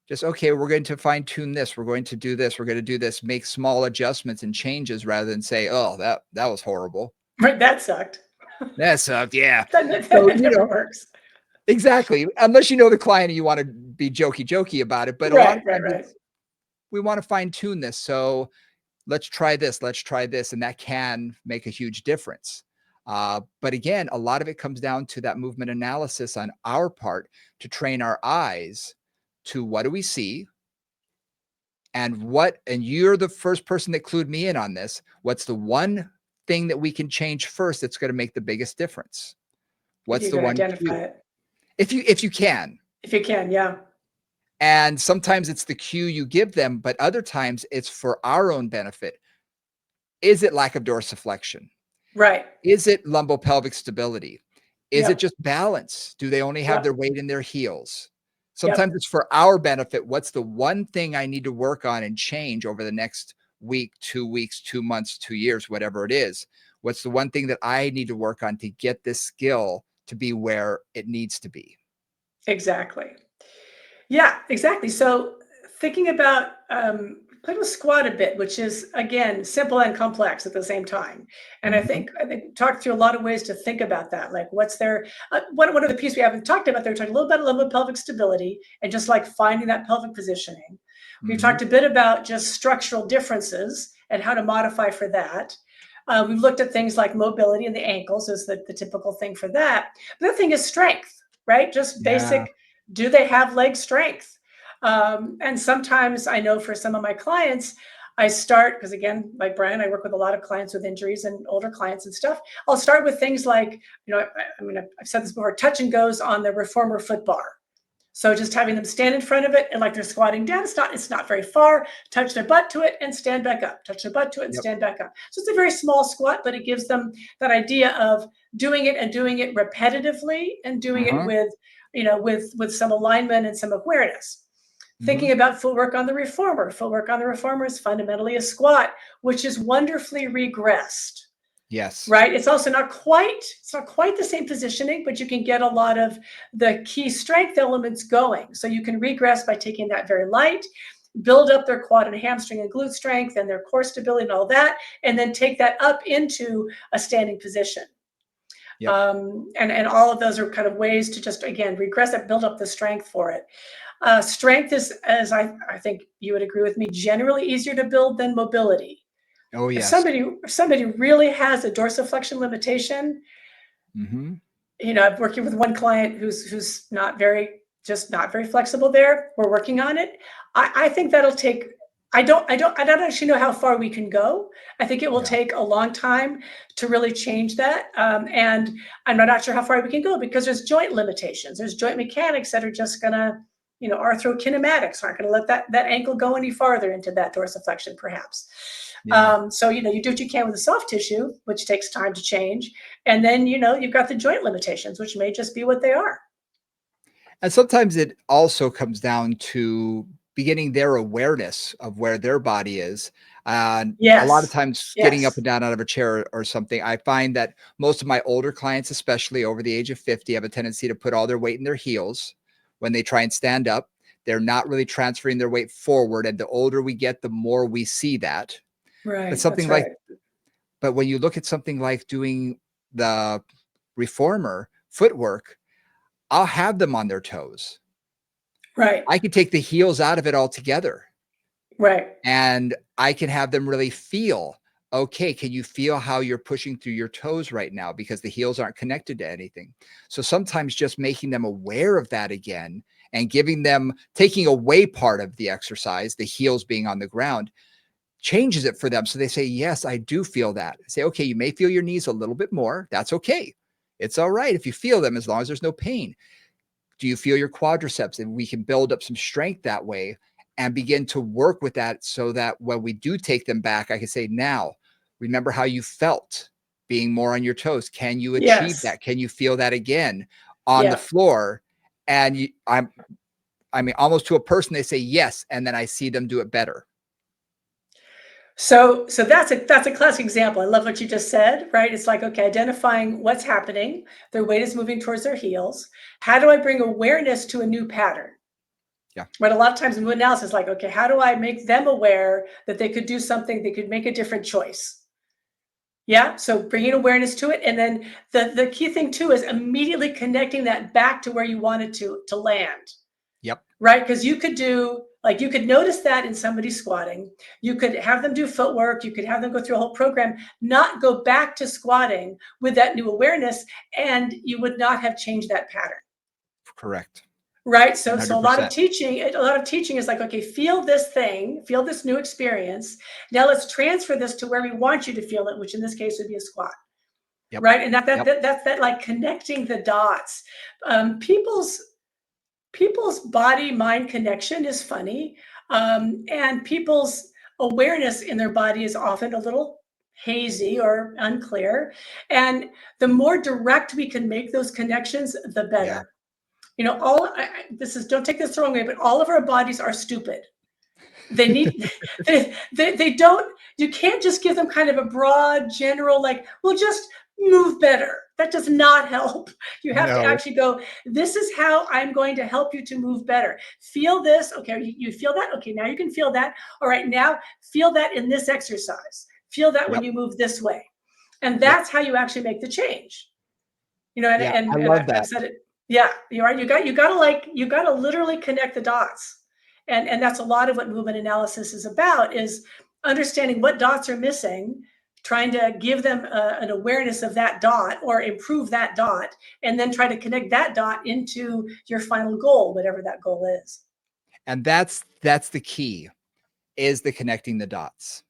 Just, okay, we're going to fine tune this. We're going to do this. We're going to do this. Make small adjustments and changes rather than say, oh, that was horrible.
Right. That sucked.
That sucked. Yeah. So,
That never works.
exactly. Unless you know the client and you want to be jokey about it. But a lot
Right.
of
Right.
times
Right.
it's, we want to fine tune this. So let's try this, let's try this. And that can make a huge difference. But again, a lot of it comes down to that movement analysis on our part to train our eyes to what do we see and you're the first person that clued me in on this. What's the one thing that we can change first that's going to make the biggest difference?
If
What's
you
the
can
one
identify
cue?
it,
If you can.
if you can, yeah.
And sometimes it's the cue you give them, but other times it's for our own benefit. Is it lack of dorsiflexion?
Right.
Is it lumbopelvic stability? Is it
Yep.
just balance? Do they only have their
Yep.
weight in their heels? Sometimes
Yep.
it's for our benefit. What's the one thing I need to work on and change over the next weeks, 2 months, 2 years, whatever it is? What's the one thing that I need to work on to get this skill to be where it needs to be?
Exactly. Yeah, exactly. So thinking about play with squat a bit, which is again simple and complex at the same time. And
Mhm.
I think talk through a lot of ways to think about that. Like what's their one of the pieces we haven't talked about. They're talking a little bit about pelvic stability and just like finding that pelvic positioning. We've
Mhm.
talked a bit about just structural differences and how to modify for that. We've looked at things like mobility in the ankles as the typical thing for that. The other thing is strength, right? Just
Yeah.
basic, do they have leg strength? And sometimes I know for some of my clients, I start, because again, like Brian, I work with a lot of clients with injuries and older clients and stuff. I'll start with things like, I mean, I've said this before, touch and goes on the reformer foot bar. So just having them stand in front of it and like they're squatting down, it's not very far, touch their butt to it and stand back up, touch their butt to it and
Yep.
stand back up. So it's a very small squat, but it gives them that idea of doing it and doing it repetitively and doing it
Uh-huh.
with, with some alignment and some awareness. Thinking
Mhm.
about footwork on the reformer. Footwork on the reformer is fundamentally a squat, which is wonderfully regressed,
Yes.
right? It's not quite the same positioning, but you can get a lot of the key strength elements going. So you can regress by taking that very light, build up their quad and hamstring and glute strength and their core stability and all that, and then take that up into a standing position.
Yep.
And all of those are kind of ways to just again regress it, build up the strength for it. Strength is, as I think you would agree with me, generally easier to build than mobility.
Oh,
If
yes.
somebody really has a dorsiflexion limitation,
Mhm.
I'm working with one client who's not very flexible there. We're working on it. I think that'll take. I don't actually know how far we can go. I think it will
Yeah.
take a long time to really change that. And I'm not sure how far we can go because there's joint limitations. There's joint mechanics that are just gonna, arthrokinematics aren't gonna let that ankle go any farther into that dorsiflexion, perhaps.
Yeah.
So you do what you can with the soft tissue, which takes time to change, and then you've got the joint limitations, which may just be what they are.
And sometimes it also comes down to beginning their awareness of where their body is. And a lot of
Yes,
times getting up
yes,
and down out of a chair or something, I find that most of my older clients, especially over the age of 50, have a tendency to put all their weight in their heels when they try and stand up. They're not really transferring their weight forward. And the older we get, the more we see that. But
right.
something
That's
like,
right.
but when you look at something like doing the reformer footwork, I'll have them on their toes.
Right,
I could take the heels out of it altogether,
right.
and I can have them really feel, okay, can you feel how you're pushing through your toes right now? Because the heels aren't connected to anything. So sometimes just making them aware of that again and giving them, taking away part of the exercise, the heels being on the ground, changes it for them. So they say, yes, I do feel that. Say, okay, you may feel your knees a little bit more. That's okay. It's all right if you feel them as long as there's no pain. Do you feel your quadriceps? And we can build up some strength that way and begin to work with that so that when we do take them back, I can say, now, remember how you felt being more on your toes. Can you achieve
Yes,
that? Can you feel that again on the
yeah.
floor? And I mean, almost to a person, they say yes. And then I see them do it better.
So that's a classic example. I love what you just said, right? It's like, okay, identifying what's happening, their weight is moving towards their heels. How do I bring awareness to a new pattern?
Yeah.
But a lot of times in movement analysis, like, okay, how do I make them aware that they could do something, they could make a different choice? Yeah. So bringing awareness to it. And then the key thing too is immediately connecting that back to where you wanted to land.
Yep.
Right? Because you could notice that in somebody squatting. You could have them do footwork. You could have them go through a whole program, not go back to squatting with that new awareness, and you would not have changed that pattern.
Correct.
Right. So a lot of
100%.
teaching is like, okay, feel this thing, feel this new experience. Now let's transfer this to where we want you to feel it, which in this case would be a squat.
Yep.
Right. And
Yep.
that's that like connecting the dots. People's body mind connection is funny, and people's awareness in their body is often a little hazy or unclear, and the more direct we can make those connections, the
Yeah.
better. This is, don't take this the wrong way, but all of our bodies are stupid. They need they don't, you can't just give them kind of a broad general like, well, just move better. That does not help. You have to
No.
actually go, this is how I'm going to help you to move better. Feel this. Okay, you feel that? Okay, now you can feel that. All right, now feel that in this exercise. Feel that when
Yep.
you move this way. And
Yep.
that's how you actually make the change. You know, and
Yeah.
and,
I
and
love
I've
that.
said it. Yeah, you're right. You gotta literally connect the dots. And that's a lot of what movement analysis is about, is understanding what dots are missing, trying to give them an awareness of that dot or improve that dot, and then try to connect that dot into your final goal, whatever that goal is.
And that's the key, is the connecting the dots.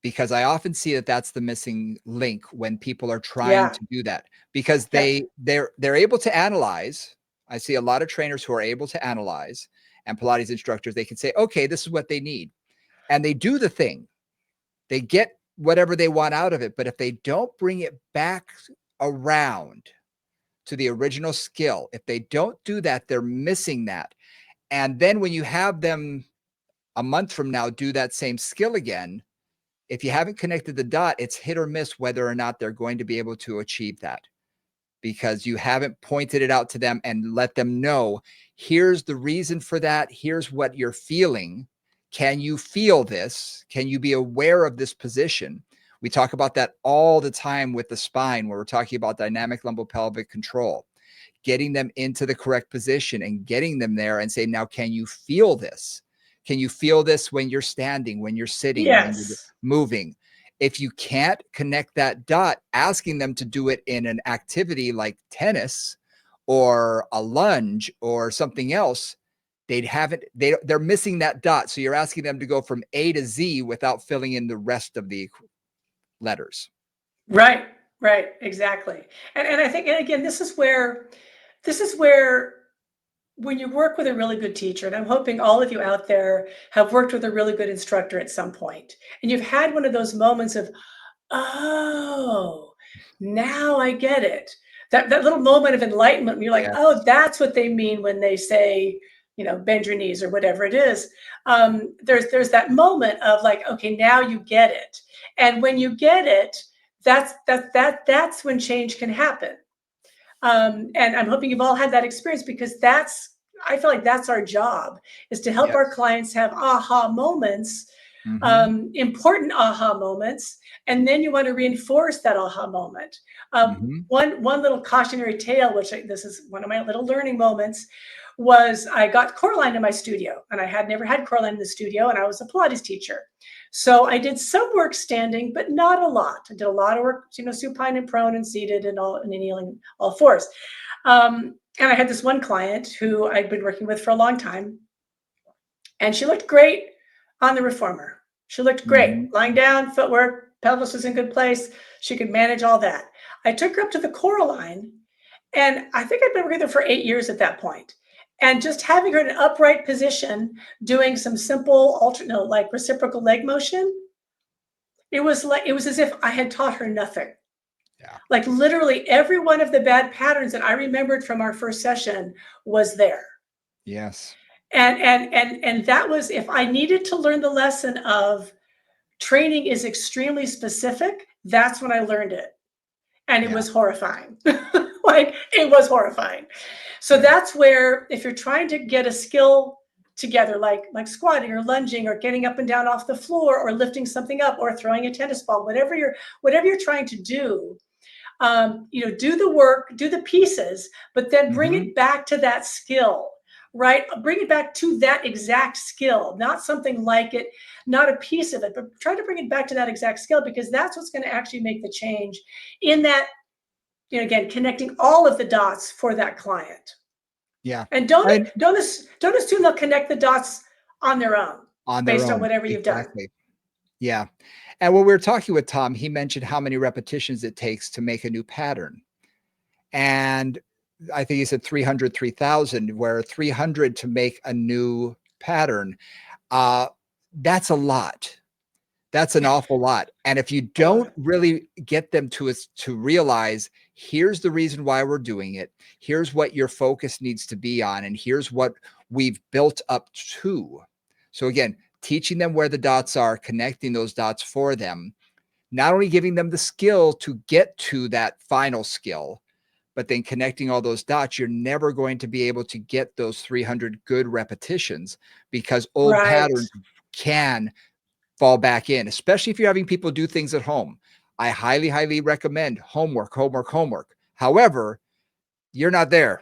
Because I often see that that's the missing link when people are trying
Yeah.
to do that, because
Yep.
they're able to analyze. I see a lot of trainers who are able to analyze, and Pilates instructors, they can say, okay, this is what they need. And they do the thing. They get whatever they want out of it. But if they don't bring it back around to the original skill, if they don't do that, they're missing that. And then when you have them a month from now do that same skill again, if you haven't connected the dot, it's hit or miss whether or not they're going to be able to achieve that, because you haven't pointed it out to them and let them know, here's the reason for that. Here's what you're feeling. Can you feel this? Can you be aware of this position? We talk about that all the time with the spine, where we're talking about dynamic lumbopelvic control, getting them into the correct position and getting them there and say, now, can you feel this? Can you feel this when you're standing, when you're sitting, when you're
Yes.
moving? If you can't connect that dot, asking them to do it in an activity like tennis or a lunge or something else, they're missing that dot. So you're asking them to go from A to Z without filling in the rest of the letters.
Right. Right. Exactly. And I think, and again, this is where when you work with a really good teacher, and I'm hoping all of you out there have worked with a really good instructor at some point, and you've had one of those moments of, oh, now I get it. That little moment of enlightenment when you're like,
Yes.
oh, that's what they mean when they say, bend your knees or whatever it is. There's that moment of like, okay, now you get it. And when you get it, that's when change can happen. And I'm hoping you've all had that experience, because I feel like that's our job, is to help our
Yes.
clients have aha moments,
Mm-hmm.
important aha moments, and then you want to reinforce that aha moment.
Mm-hmm.
One little cautionary tale, this is one of my little learning moments, was I got Coraline in my studio, and I had never had Coraline in the studio, and I was a Pilates teacher. So I did some work standing, but not a lot. I did a lot of work, supine and prone and seated and kneeling, all fours. And I had this one client who I'd been working with for a long time, and she looked great on the reformer. She looked great.
Mm-hmm.
Lying down, footwork, pelvis was in good place. She could manage all that. I took her up to the Coraline, and I think I'd been working with her for 8 years at that point. And just having her in an upright position, doing some simple alternate, like reciprocal leg motion, it was as if I had taught her nothing.
Yeah.
Like literally every one of the bad patterns that I remembered from our first session was there.
Yes.
And that was, if I needed to learn the lesson of training is extremely specific, that's when I learned it. And it
Yeah.
was horrifying. Like it was horrifying. So
Yeah.
that's where, if you're trying to get a skill together, like squatting or lunging or getting up and down off the floor or lifting something up or throwing a tennis ball, whatever you're trying to do, do the work, do the pieces, but then bring
Mm-hmm.
it back to that skill, right? Bring it back to that exact skill, not something like it, not a piece of it, but try to bring it back to that exact skill, because that's what's going to actually make the change in that, again, connecting all of the dots for that client.
Yeah.
And don't
And
don't don't assume they'll connect the dots on their own
on their
based on
own.
whatever you've done.
Exactly. Yeah. And when we were talking with Tom, he mentioned how many repetitions it takes to make a new pattern. And I think he said 300, 3,000, where 300 to make a new pattern. Uh, that's a lot. That's an awful lot. And if you
I love
don't
it.
really get them to realize, here's the reason why we're doing it, here's what your focus needs to be on, and here's what we've built up to. So again, teaching them where the dots are, connecting those dots for them, not only giving them the skill to get to that final skill, but then connecting all those dots, you're never going to be able to get those 300 good repetitions because old
Right.
patterns can fall back in, especially if you're having people do things at home. I highly, highly recommend homework, homework, homework. However, you're not there.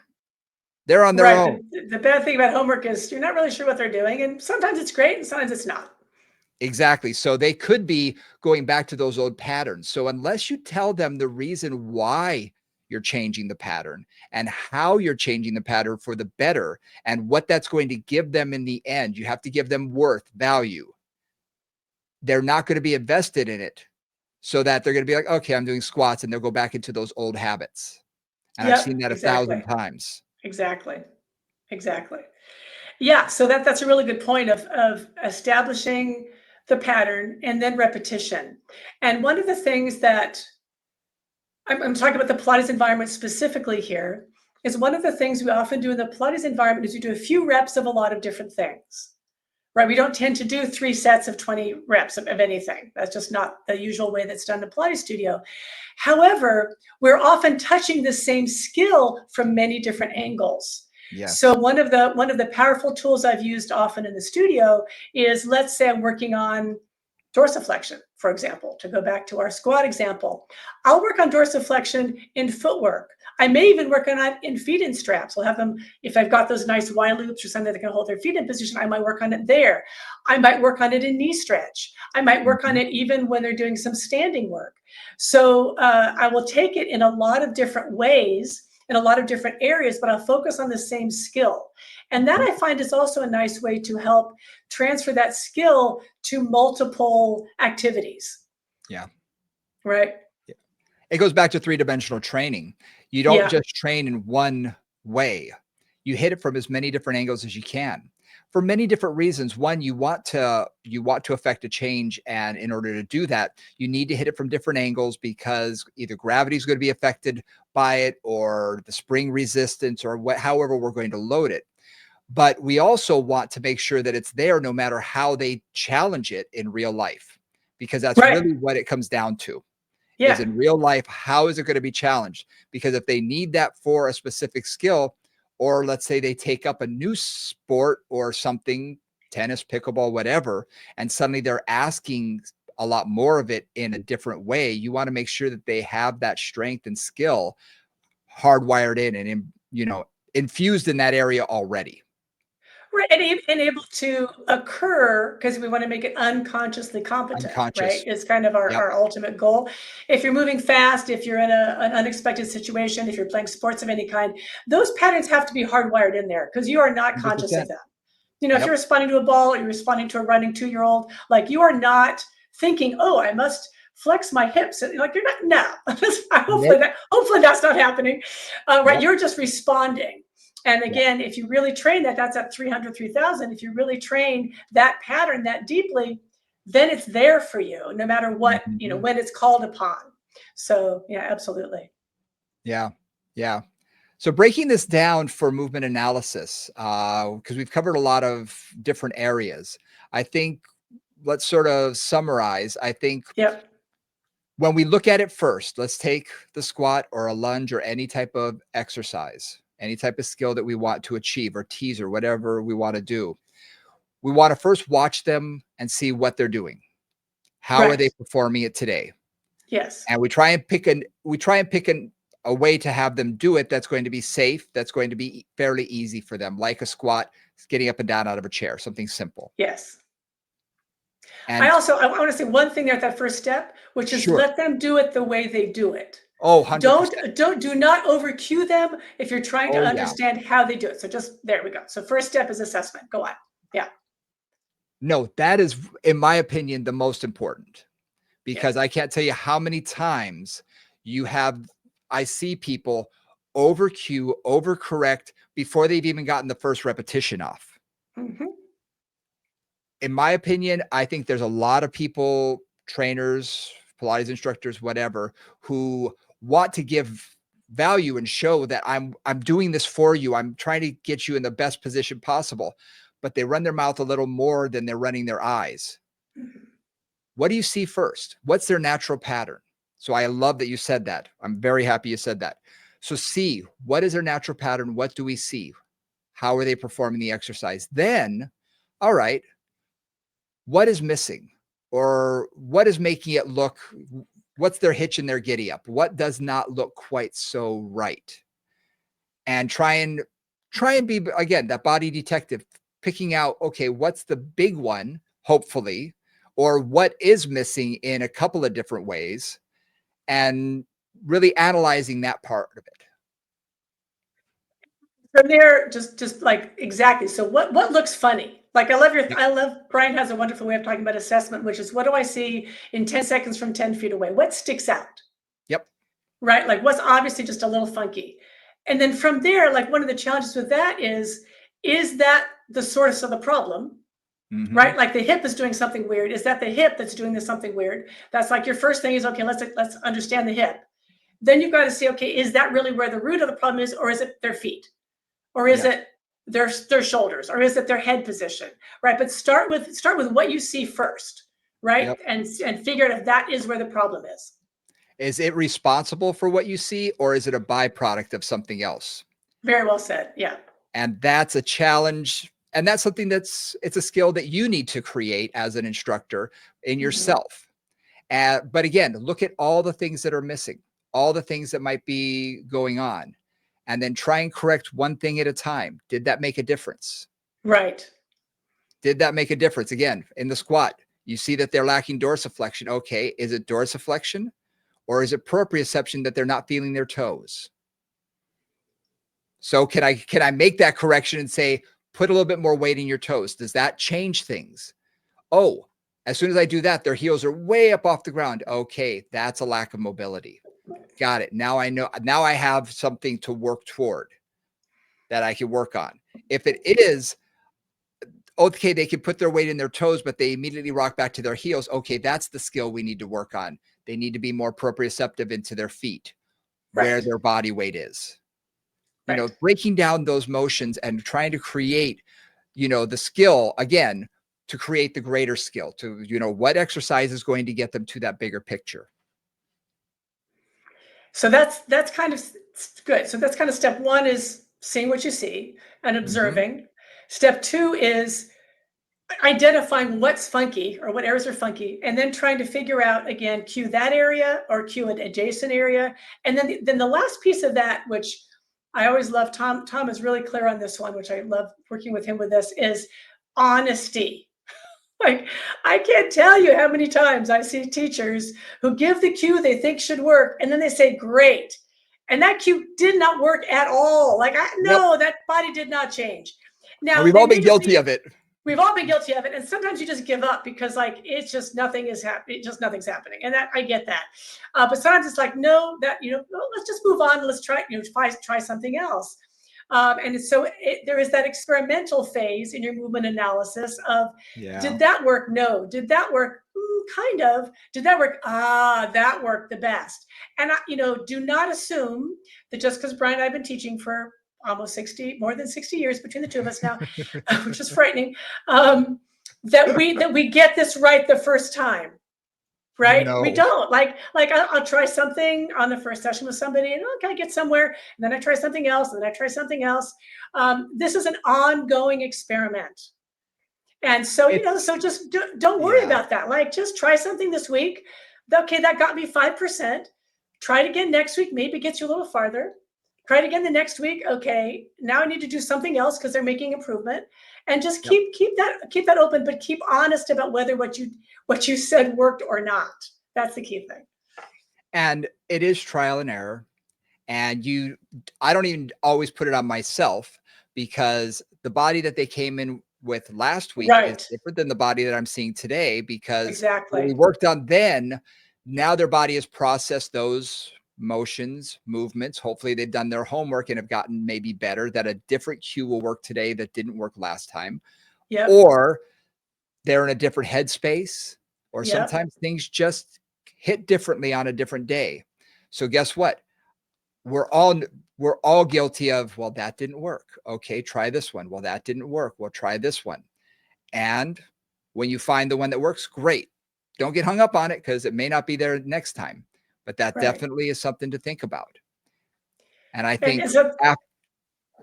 They're on their
Right.
own.
The bad thing about homework is you're not really sure what they're doing. And sometimes it's great and sometimes it's not.
Exactly. So they could be going back to those old patterns. So unless you tell them the reason why you're changing the pattern and how you're changing the pattern for the better and what that's going to give them in the end, you have to give them worth, value. They're not going to be invested in it so that they're going to be like, okay, I'm doing squats, and they'll go back into those old habits. And I've seen
Yep.
that a thousand
Exactly.
times.
Exactly. Exactly. Yeah. So that's a really good point of establishing the pattern and then repetition. And one of the things that I'm talking about the Pilates environment specifically here is one of the things we often do in the Pilates environment is we do a few reps of a lot of different things. Right, we don't tend to do 3 sets of 20 reps of anything. That's just not the usual way that's done in a Pilates studio. However, we're often touching the same skill from many different angles. So
Yes.
one of the powerful tools I've used often in the studio is, let's say I'm working on dorsiflexion, for example, to go back to our squat example. I'll work on dorsiflexion in footwork. I may even work on it in feet-in straps. I'll have them, if I've got those nice Y loops or something that can hold their feet in position, I might work on it there. I might work on it in knee stretch. I might work on
Mhm.
it even when they're doing some standing work. So I will take it in a lot of different ways, in a lot of different areas, but I'll focus on the same skill. And that
Mhm.
I find is also a nice way to help transfer that skill to multiple activities,
Yeah.
right?
Yeah. It goes back to three-dimensional training. You don't
Yeah,
just train in one way. You hit it from as many different angles as you can for many different reasons. One, you want to affect a change, and in order to do that, you need to hit it from different angles because either gravity is going to be affected by it or the spring resistance or however we're going to load it. But we also want to make sure that it's there no matter how they challenge it in real life, because that's
right.
really what it comes down to is
Yeah.
in real life, how is it going to be challenged? Because if they need that for a specific skill, or let's say they take up a new sport or something, tennis, pickleball, whatever, and suddenly they're asking a lot more of it in a different way, you want to make sure that they have that strength and skill hardwired in, infused in that area already.
Right, and able to occur because we want to make it unconsciously competent, right?
Unconscious.
Is kind of our,
Yep.
our ultimate goal. If you're moving fast, if you're in an unexpected situation, if you're playing sports of any kind, those patterns have to be hardwired in there because you are not conscious of
100%.
them. If you're
Yep.
responding to a ball or you're responding to a running 2-year-old, like you are not thinking, oh, I must flex my hips. Like you're not, no. hopefully
Nope.
hopefully that's not happening. Right.
Yep.
You're just responding. And
Yep.
again, if you really train that, that's at 300, 3000. If you really train that pattern that deeply, then it's there for you no matter what,
Mhm.
when it's called upon. So yeah, absolutely.
Yeah. Yeah. So breaking this down for movement analysis, because we've covered a lot of different areas, I think let's sort of summarize. I think
Yep.
when we look at it first, let's take the squat or a lunge or any type of exercise, any type of skill that we want to achieve or teaser, whatever we want to do. We want to first watch them and see what they're doing. How are
Right.
they performing it today?
Yes.
And we try and pick a way to have them do it that's going to be safe, that's going to be fairly easy for them, like a squat, getting up and down out of a chair, something simple.
Yes.
And
I want to say one thing there at that first step, which is
sure.
let them do it the way they do it.
Oh,
Don't
100%.
do not over cue them if you're trying to
Oh, yeah.
understand how they do it. So just there we go. So first step is assessment. Go on. Yeah.
No, that is, in my opinion, the most important
Yeah.
because I can't tell you how many times you have, I see people over cue, overcorrect before they've even gotten the first repetition off.
Hmm.
In my opinion, I think there's a lot of people, trainers, Pilates instructors, whatever, who want to give value and show that I'm doing this for you. I'm trying to get you in the best position possible, but they run their mouth a little more than they're running their eyes. what do you see first? What's their natural pattern? So I love that you said that. I'm very happy you said that. So see, what is their natural pattern? What do we see? How are they performing the exercise? Then, all right, what is missing? Or what is making it look, what's their hitch in their giddy up? What does not look quite so right? And try and be, again, that body detective, picking out, okay, what's the big one, hopefully, or what is missing in a couple of different ways, and really analyzing that part of it.
From there, just like exactly. So what looks funny? Like I love Brian has a wonderful way of talking about assessment, which is what do I see in 10 seconds from 10 feet away? What sticks out?
Yep.
Right? Like what's obviously just a little funky. And then from there, like one of the challenges with that is that the source of the problem?
Mm-hmm.
Right? Like the hip is doing something weird. Is that the hip that's doing this something weird? That's like your first thing is okay, let's understand the hip. Then you've got to see, okay, is that really where the root of the problem is, or is it their feet? Or is
Yeah.
it their shoulders, or is it their head position, right? But start with what you see first, right?
Yep.
And figure out if that is where the problem is.
Is it responsible for what you see, or is it a byproduct of something else?
Very well said. Yeah.
And that's a challenge. And that's something it's a skill that you need to create as an instructor in
Mhm.
yourself. But again, look at all the things that are missing, all the things that might be going on, and then try and correct one thing at a time. Did that make a difference?
Right.
Did that make a difference? Again, in the squat, you see that they're lacking dorsiflexion. Okay, is it dorsiflexion, or is it proprioception that they're not feeling their toes? So can I make that correction and say, put a little bit more weight in your toes? Does that change things? Oh, as soon as I do that, their heels are way up off the ground. Okay, that's a lack of mobility. Got it. Now I know. Now I have something to work toward that I can work on. If it is, okay, they can put their weight in their toes, but they immediately rock back to their heels. Okay, that's the skill we need to work on. They need to be more proprioceptive into their feet, where
Right.
their body weight is.
Right.
Breaking down those motions and trying to create, the skill again, to create the greater skill, to, what exercise is going to get them to that bigger picture.
So that's kind of good. So that's kind of step one is seeing what you see and
Mm-hmm.
observing. Step two is identifying what's funky or what areas are funky, and then trying to figure out again, cue that area or cue an adjacent area. And then the last piece of that, which I always love, Tom is really clear on this one, which I love working with him with this, is honesty. Like, I can't tell you how many times I see teachers who give the cue they think should work, and then they say, great. And that cue did not work at all. Like,
Yep.
no, that body did not change.
And
Now,
we've
they
all
may
been
just
guilty
be,
of it.
we've all been guilty of it. And sometimes you just give up because, like, it's just nothing is happening. Just nothing's happening. And that I get that. But sometimes it's like, no, let's just move on. Let's try something else. And so there is that experimental phase in your movement analysis of,
Yeah.
did that work? No. Did that work? Kind of. Did that work? Ah, that worked the best. And, do not assume that just because Brian and I have been teaching for almost 60, more than 60 years between the two of us now, which is frightening, that we get this right the first time. Right? We
No.
don't like I'll try something on the first session with somebody, and okay, I get somewhere, and then I try something else, and then I try something else. This is an ongoing experiment, and so
It's
so just don't worry
yeah.
about that. Like, just try something this week. Okay, that got me 5%. Try it again next week. Maybe it gets you a little farther. Try it again the next week. Okay, now I need to do something else because they're making improvement, and just
Yep.
keep that open, but keep honest about whether what you said worked or not. That's the key thing.
And it is trial and error. And I don't even always put it on myself, because the body that they came in with last week is
Right.
different than the body that I'm seeing today, because what we
Exactly.
worked on then, now their body has processed those motions, movements. Hopefully they've done their homework and have gotten maybe better, that a different cue will work today that didn't work last time.
Yep.
Or they're in a different headspace, or
Yep.
sometimes things just hit differently on a different day. So guess what? we're all we're all guilty of, well, that didn't work. Okay, try this one. Well, that didn't work. Well, try this one. And when you find the one that works, great. don't get hung up on it because it may not be there next time. But that
Right.
definitely is something to think about. And I
And,
think,
and so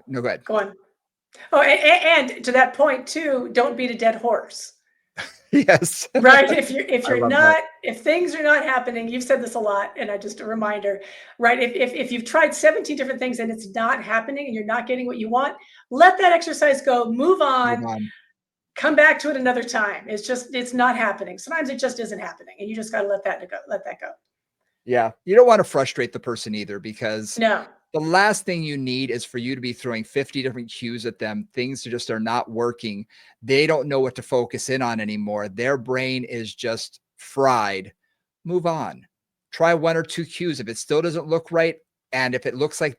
no, go ahead.
go on. Oh, and to that point too, don't beat a dead horse.
Yes.
Right. If
I
you're
love that.
not, if things are not happening, you've said this a lot, and I just a reminder, right? If you've tried 17 different things and it's not happening and you're not getting what you want, let that exercise go, move
Move
on,
on.
come back to it another time. It's not happening. Sometimes it just isn't happening. And you just gotta let that go.
Yeah. You don't want to frustrate the person either, because
No.
the last thing you need is for you to be throwing 50 different cues at them. Things just are not working. They don't know what to focus in on anymore. Their brain is just fried. Move on. Try one or two cues. If it still doesn't look right, and if it looks like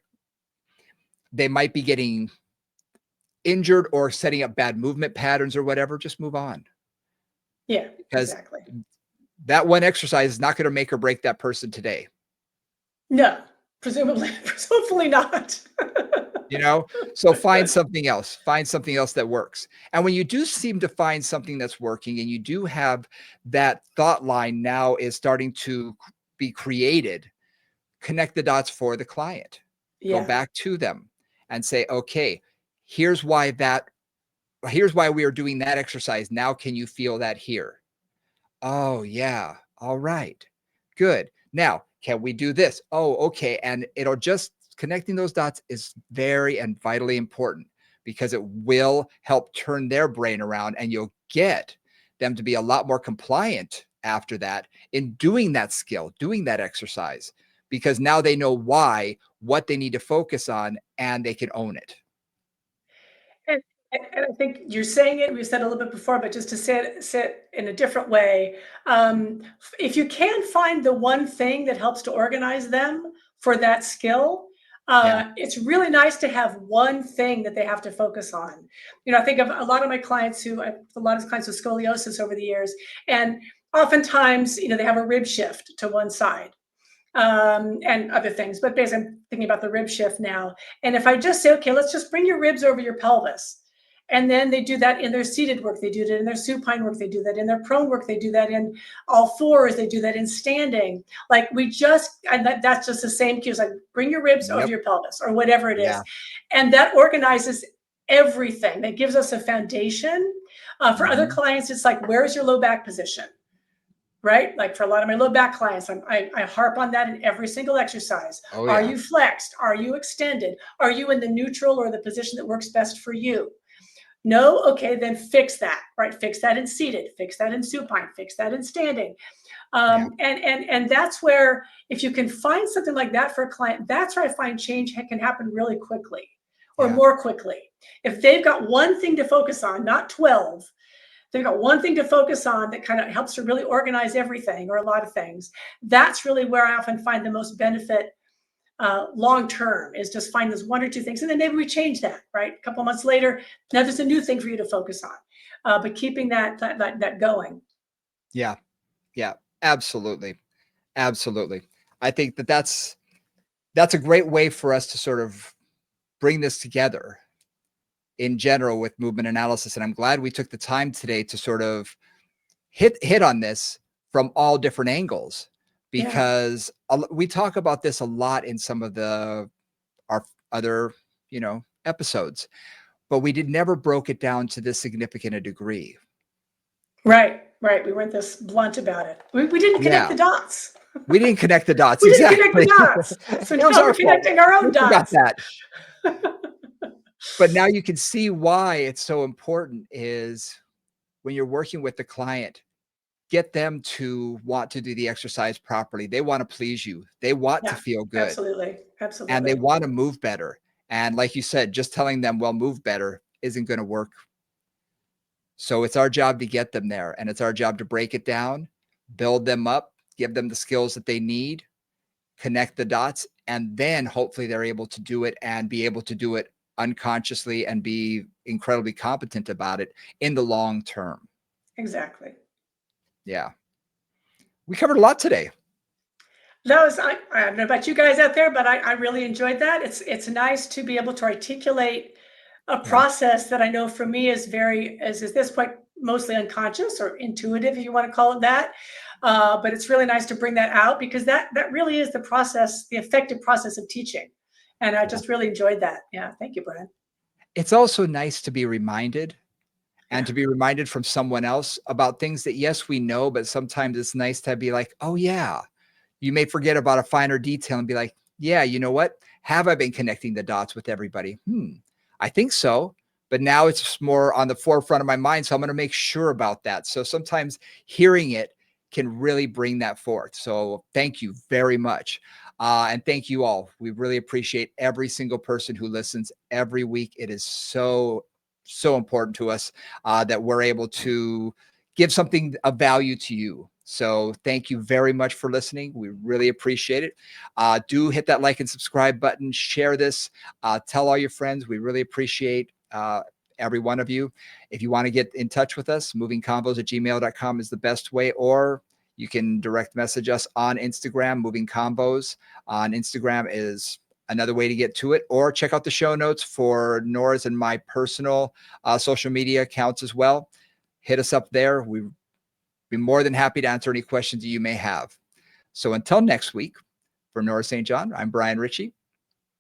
they might be getting injured or setting up bad movement patterns or whatever, just move on,
Yeah,
because
exactly.
that one exercise is not going to make or break that person today.
No, presumably, hopefully not.
You know, so find something else that works. And when you do seem to find something that's working, and you do have that thought line now is starting to be created, connect the dots for the client. Go
Yeah.
back to them and say, okay, here's why that here's why we are doing that exercise. Now can you feel that here? Oh, yeah. All right. Good. Now, can we do this? Oh, okay. And it'll just connecting those dots is very and vitally important, because it will help turn their brain around, and you'll get them to be a lot more compliant after that in doing that skill, doing that exercise, because now they know why, what they need to focus on, and they can own it.
And and I think you're saying it, we've said a little bit before, but just to say it in a different way, if you can find the one thing that helps to organize them for that skill,
Yeah.
it's really nice to have one thing that they have to focus on. You know, I think of a lot of my clients a lot of clients with scoliosis over the years, and oftentimes, you know, they have a rib shift to one side, and other things. But basically, I'm thinking about the rib shift now. And if I just say, okay, let's just bring your ribs over your pelvis. And then they do that in their seated work. They do that in their supine work. They do that in their prone work. They do that in all fours. They do that in standing. Like that's just the same cues. Like bring your ribs over
Yep.
your pelvis or whatever it is.
Yeah.
And that organizes everything. That gives us a foundation. For other
Mhm.
clients, it's like, where's your low back position? Right? Like for a lot of my low back clients, I harp on that in every single exercise.
Oh,
Are
yeah.
you flexed? Are you extended? Are you in the neutral or the position that works best for you? No? Okay, then fix that, right? Fix that in seated, fix that in supine, fix that in standing.
Yeah.
And that's where, if you can find something like that for a client, that's where I find change can happen really quickly or
Yeah.
more quickly. If they've got one thing to focus on, not 12, they've got one thing to focus on that kind of helps to really organize everything or a lot of things. That's really where I often find the most benefit long term, is just find those one or two things. And then maybe we change that, right? A couple of months later, now there's a new thing for you to focus on. But keeping that going.
Yeah. Yeah. Absolutely. Absolutely. I think that that's a great way for us to sort of bring this together in general with movement analysis. And I'm glad we took the time today to sort of hit on this from all different angles,
Yeah.
because we talk about this a lot in some of the our other, episodes, but we did never broke it down to this significant a degree.
Right. Right. We weren't this blunt about it. We didn't connect
Yeah.
the dots.
We didn't connect the dots.
We didn't connect the
Exactly.
dots. So
That was
now we're
our fault.
connecting our own
We forgot
dots.
that. But now you can see why it's so important is when you're working with the client, get them to want to do the exercise properly. They want to please you. They want to
Yeah,
feel good,
absolutely.
and they
Absolutely.
want to move better. And like you said, just telling them, well, move better isn't going to work. So it's our job to get them there, and it's our job to break it down, build them up, give them the skills that they need, connect the dots, and then hopefully they're able to do it and be able to do it unconsciously and be incredibly competent about it in the long term.
Exactly.
Yeah. We covered a lot today.
That was I don't know about you guys out there, but I really enjoyed that. It's nice to be able to articulate a
Yeah.
process that I know for me is very, as is this point, mostly unconscious or intuitive, if you want to call it that. But it's really nice to bring that out because that really is the process, the effective process of teaching. And I
Yeah.
just really enjoyed that. Yeah. Thank you, Brian.
It's also nice to be reminded and
Yeah.
to be reminded from someone else about things that, yes, we know, but sometimes it's nice to be like, oh, yeah, you may forget about a finer detail and be like, yeah, you know what? Have I been connecting the dots with everybody? I think so. But now it's more on the forefront of my mind. So I'm going to make sure about that. So sometimes hearing it can really bring that forth. So thank you very much. And thank you all. We really appreciate every single person who listens every week. It is so, so important to us that we're able to give something of value to you. So thank you very much for listening. We really appreciate it. Do hit that like and subscribe button, share this, tell all your friends. We really appreciate every one of you. If you want to get in touch with us, movingcombos@gmail.com is the best way, or you can direct message us on Instagram. Moving Combos on Instagram is another way to get to it, or check out the show notes for Nora's and my personal social media accounts as well. Hit us up there. We'd be more than happy to answer any questions you may have. So until next week, for Nora St. John, I'm Brian Ritchie.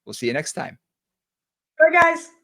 We'll see you next time.
All right, guys.